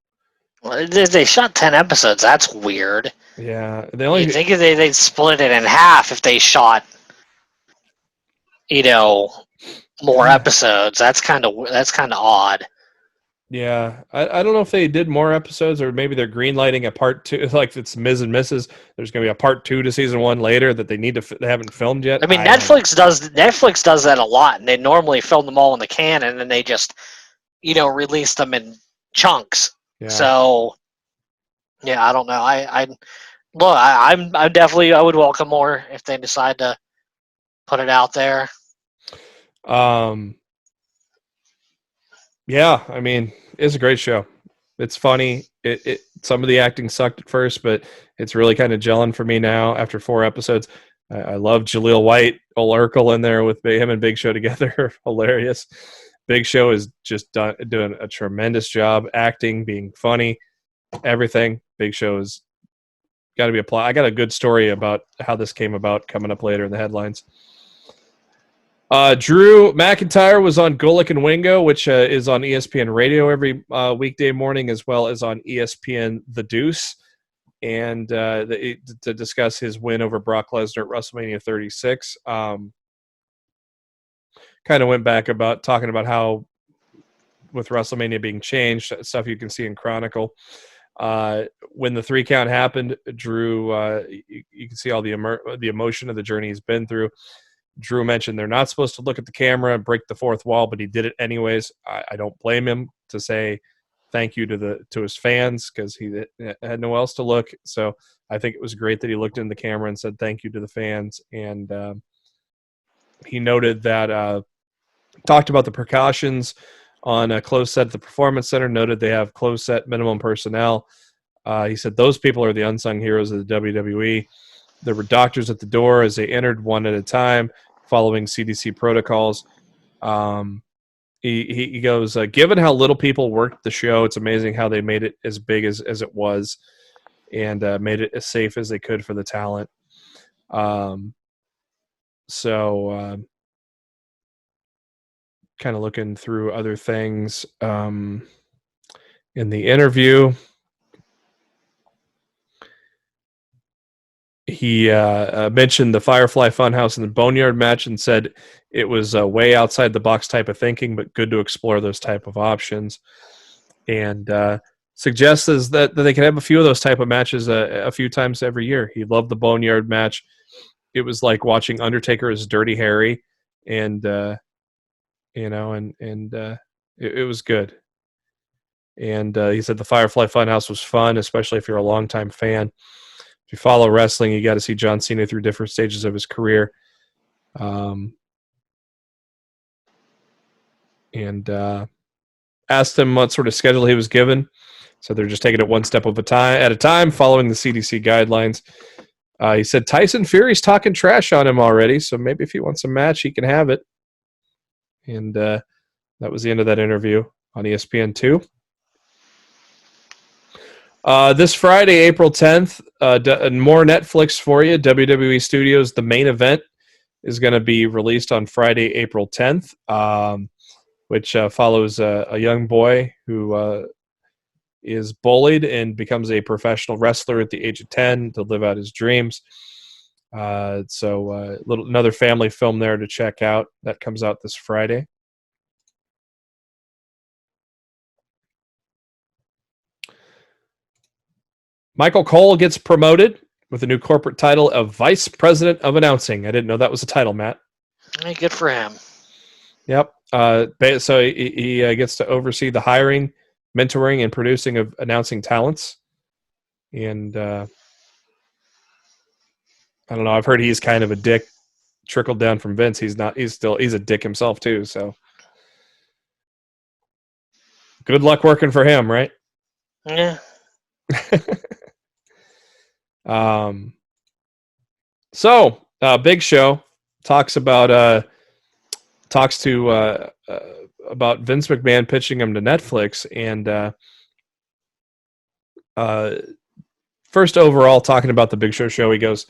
well, they shot 10 episodes. That's weird. Yeah, You'd think they'd split it in half if they shot, more episodes. That's kind of odd. Yeah, I don't know if they did more episodes or maybe they're greenlighting a part 2. Like it's Ms. and Mrs. There's going to be a part 2 to season 1 later that they haven't filmed yet. I mean, Netflix does that a lot, and they normally film them all in the can, and then they just, release them in chunks. Yeah. So, yeah, I don't know. I'm definitely, I would welcome more if they decide to put it out there. Yeah, I mean, it's a great show. It's funny. Some of the acting sucked at first, but it's really kind of gelling for me now after 4 episodes. I love Jaleel White, old Urkel in there with him and Big Show together. Hilarious. Big Show is just doing a tremendous job acting, being funny, everything. Big Show is got to be applauded. I got a good story about how this came about coming up later in the headlines. Drew McIntyre was on Golic and Wingo, which is on ESPN Radio every weekday morning, as well as on ESPN The Deuce, and to discuss his win over Brock Lesnar at WrestleMania 36. Kind of went back about talking about how with WrestleMania being changed, stuff you can see in Chronicle. When the 3 count happened, Drew, you can see all the emotion of the journey he's been through. Drew mentioned they're not supposed to look at the camera and break the fourth wall, but he did it anyways. I don't blame him to say thank you to his fans because he had nowhere else to look. So I think it was great that he looked in the camera and said thank you to the fans. And he noted that talked about the precautions on a closed set at the Performance Center, noted they have closed set minimum personnel. He said those people are the unsung heroes of the WWE. There were doctors at the door as they entered one at a time, following CDC protocols. He goes, given how little people worked the show, it's amazing how they made it as big as it was and made it as safe as they could for the talent. So kind of looking through other things in the interview. He mentioned the Firefly Funhouse and the Boneyard match and said it was way outside the box type of thinking, but good to explore those type of options. And suggests that they can have a few of those type of matches a few times every year. He loved the Boneyard match. It was like watching Undertaker as Dirty Harry, and it was good. And he said the Firefly Funhouse was fun, especially if you're a longtime fan. If you follow wrestling, you got to see John Cena through different stages of his career. And asked him what sort of schedule he was given. So they're just taking it one step at a time, following the CDC guidelines. He said Tyson Fury's talking trash on him already, so maybe if he wants a match, he can have it. And that was the end of that interview on ESPN2. This Friday, April 10th, more Netflix for you. WWE Studios, The Main Event, is going to be released on Friday, April 10th, which follows a young boy who is bullied and becomes a professional wrestler at the age of 10 to live out his dreams. So another family film there to check out. That comes out this Friday. Michael Cole gets promoted with a new corporate title of Vice President of Announcing. I didn't know that was a title, Matt. Hey, good for him. Yep. So he gets to oversee the hiring, mentoring, and producing of announcing talents. And I don't know. I've heard he's kind of a dick, trickled down from Vince. He's not. He's a dick himself too. So good luck working for him, right? Yeah. So Big Show talks about Vince McMahon pitching him to Netflix, and first overall talking about the Big Show, he goes,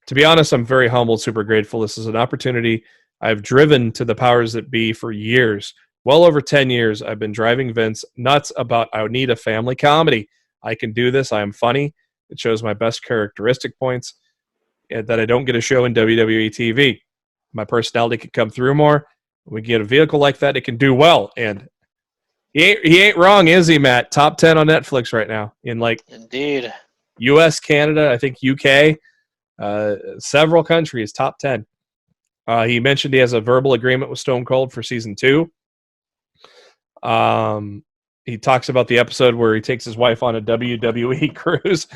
to be honest, I'm very humbled, super grateful. This is an opportunity I've driven to the powers that be for years. Well over 10 years, I've been driving Vince nuts about I need a family comedy. I can do this. I am funny. It shows my best characteristic points that I don't get a show in WWE TV. My personality can come through more. We get a vehicle like that, it can do well. And he ain't wrong, is he, Matt? Top 10 on Netflix right now in Indeed. U.S., Canada, I think UK, several countries, top 10. He mentioned he has a verbal agreement with Stone Cold for season 2. He talks about the episode where he takes his wife on a WWE cruise.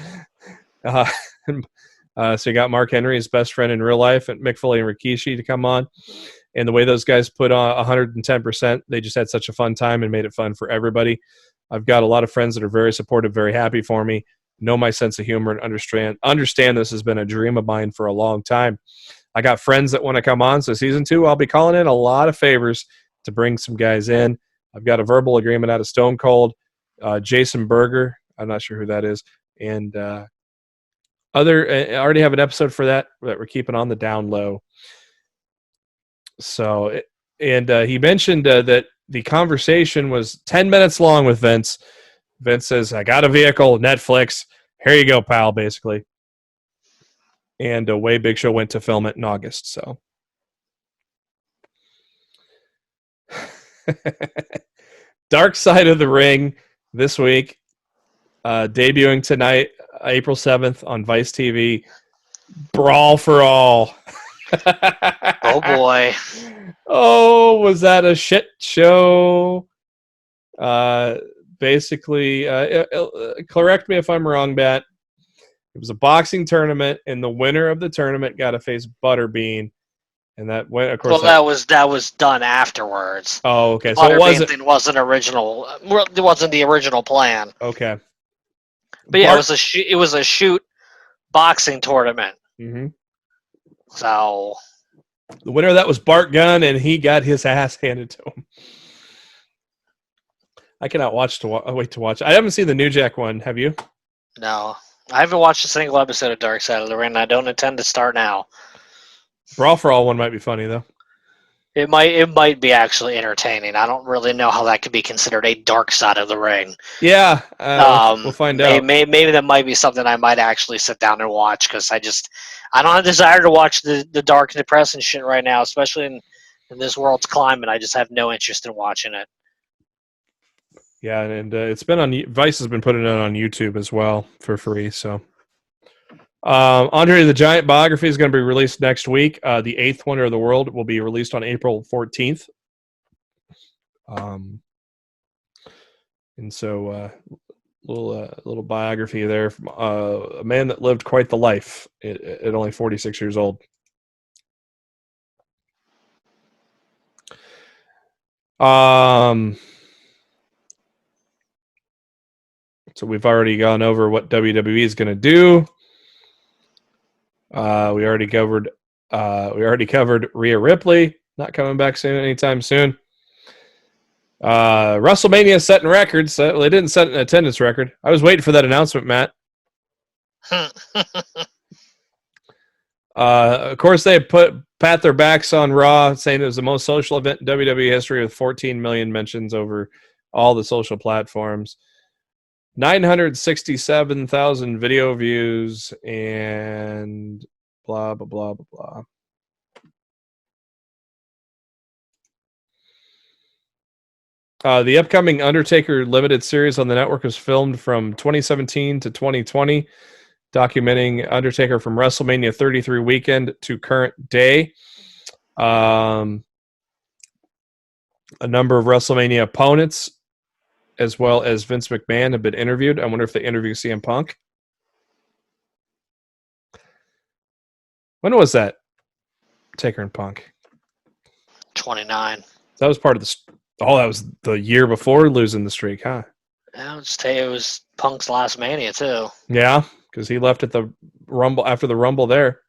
So you got Mark Henry, his best friend in real life, and Mick Foley and Rikishi to come on. And the way those guys put on 110%, they just had such a fun time and made it fun for everybody. I've got a lot of friends that are very supportive, very happy for me, know my sense of humor, and understand this has been a dream of mine for a long time. I got friends that want to come on, so season 2, I'll be calling in a lot of favors to bring some guys in. I've got a verbal agreement out of Stone Cold, Jason Berger. I'm not sure who that is, and I already have an episode for that we're keeping on the down low. So, he mentioned that the conversation was 10 minutes long with Vince. Vince says, "I got a vehicle, Netflix. Here you go, pal," basically. And away Big Show went to film it in August. So, Dark Side of the Ring this week, debuting tonight, April 7th on Vice TV. Brawl for All. Oh boy. Oh, was that a shit show? Basically, correct me if I'm wrong, Matt. It was a boxing tournament, and the winner of the tournament got to face Butterbean, and that went. Of course, Well, that was done afterwards. Oh, okay. The So it Butterbean thing wasn't original. It wasn't the original plan. Okay. But yeah, it was a shoot boxing tournament. Mm-hmm. So the winner of that was Bart Gunn, and he got his ass handed to him. I cannot wait to watch. I haven't seen the New Jack one. Have you? no, I haven't watched a single episode of Dark Side of the Ring. And I don't intend to start now. Brawl for All one might be funny though. It might be actually entertaining. I don't really know how that could be considered a Dark Side of the Ring. Yeah, we'll find out. Maybe that might be something I might actually sit down and watch because I don't have a desire to watch the dark and depressing shit right now, especially in this world's climate. I just have no interest in watching it. Yeah, and it's been on Vice has been putting it on YouTube as well for free. So, Andre the Giant biography is going to be released next week. The 8th Wonder of the World will be released on April 14th. And so, little biography there from a man that lived quite the life at only 46 years old. So we've already gone over what WWE is going to do. We already covered Rhea Ripley not coming back anytime soon. WrestleMania setting records. Well, they didn't set an attendance record. I was waiting for that announcement, Matt. Of course, they pat their backs on Raw, saying it was the most social event in WWE history with 14 million mentions over all the social platforms. 967,000 video views and blah, blah, blah, blah, blah. The upcoming Undertaker limited series on the network was filmed from 2017 to 2020, documenting Undertaker from WrestleMania 33 weekend to current day. A number of WrestleMania opponents, as well as Vince McMahon, have been interviewed. I wonder if they interview CM Punk. When was that? Taker and Punk. 29. That was part of the. Oh, that was the year before losing the streak, huh? It was Punk's last Mania too. Yeah, because he left at the Rumble after the Rumble there.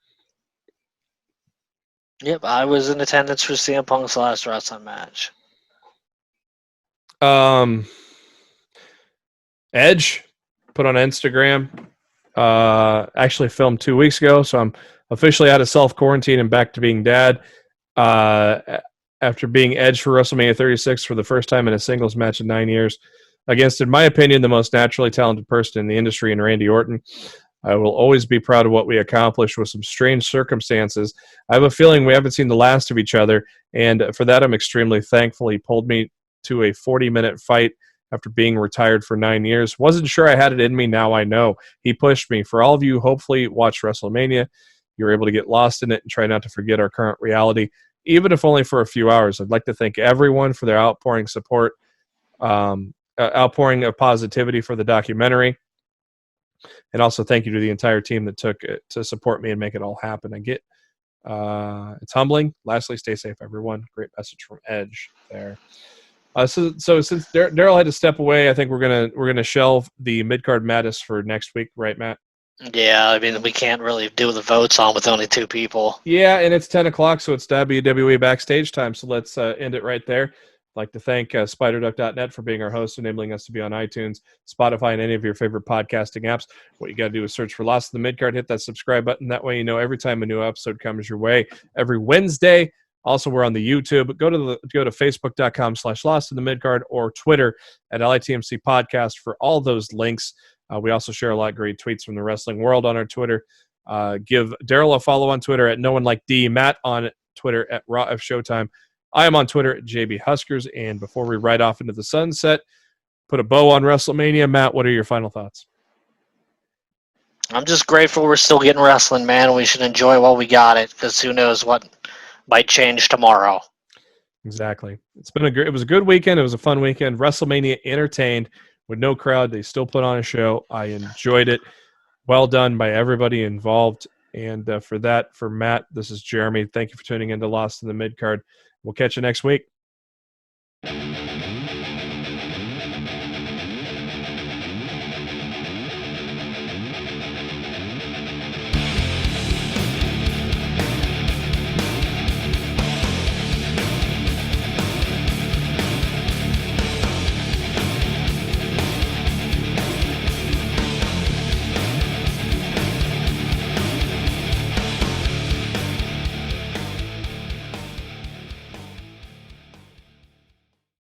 Yep, I was in attendance for CM Punk's last wrestling match. Edge put on Instagram. Actually filmed 2 weeks ago, so I'm officially out of self-quarantine and back to being dad. After being Edge for WrestleMania 36 for the first time in a singles match in 9 years against, in my opinion, the most naturally talented person in the industry in Randy Orton. I will always be proud of what we accomplished with some strange circumstances. I have a feeling we haven't seen the last of each other, and for that I'm extremely thankful. He pulled me to a 40-minute fight after being retired for 9 years. Wasn't sure I had it in me, now I know. He pushed me. For all of you, hopefully watch WrestleMania. You're able to get lost in it and try not to forget our current reality, even if only for a few hours. I'd like to thank everyone for their outpouring support, outpouring of positivity for the documentary. And also thank you to the entire team that took it to support me and make it all happen. It's humbling. Lastly, stay safe, everyone. Great message from Edge there. So since Daryl had to step away, I think we're gonna shelve the Midcard Madness for next week, right, Matt? Yeah, I mean, we can't really do the votes on with only 2 people. Yeah, and it's 10 o'clock, so it's WWE Backstage time. So let's end it right there. I'd like to thank SpiderDuck.net for being our host, enabling us to be on iTunes, Spotify, and any of your favorite podcasting apps. What you got to do is search for Lost in the Midcard, hit that subscribe button. That way you know every time a new episode comes your way every Wednesday. Also, we're on the YouTube. Go to facebook.com/Lost in the Midcard or Twitter at LITMC Podcast for all those links. We also share a lot of great tweets from the wrestling world on our Twitter. Give Daryl a follow on Twitter at No One Like D, Matt on Twitter at Raw F Showtime. I am on Twitter at JB Huskers. And before we ride off into the sunset, put a bow on WrestleMania. Matt, what are your final thoughts? I'm just grateful we're still getting wrestling, man. We should enjoy while we got it, because who knows what might change tomorrow. Exactly. It was a good weekend. It was a fun weekend. WrestleMania entertained with no crowd. They still put on a show. I enjoyed it. Well done by everybody involved. And for Matt, this is Jeremy. Thank you for tuning in to Lost in the Midcard. We'll catch you next week.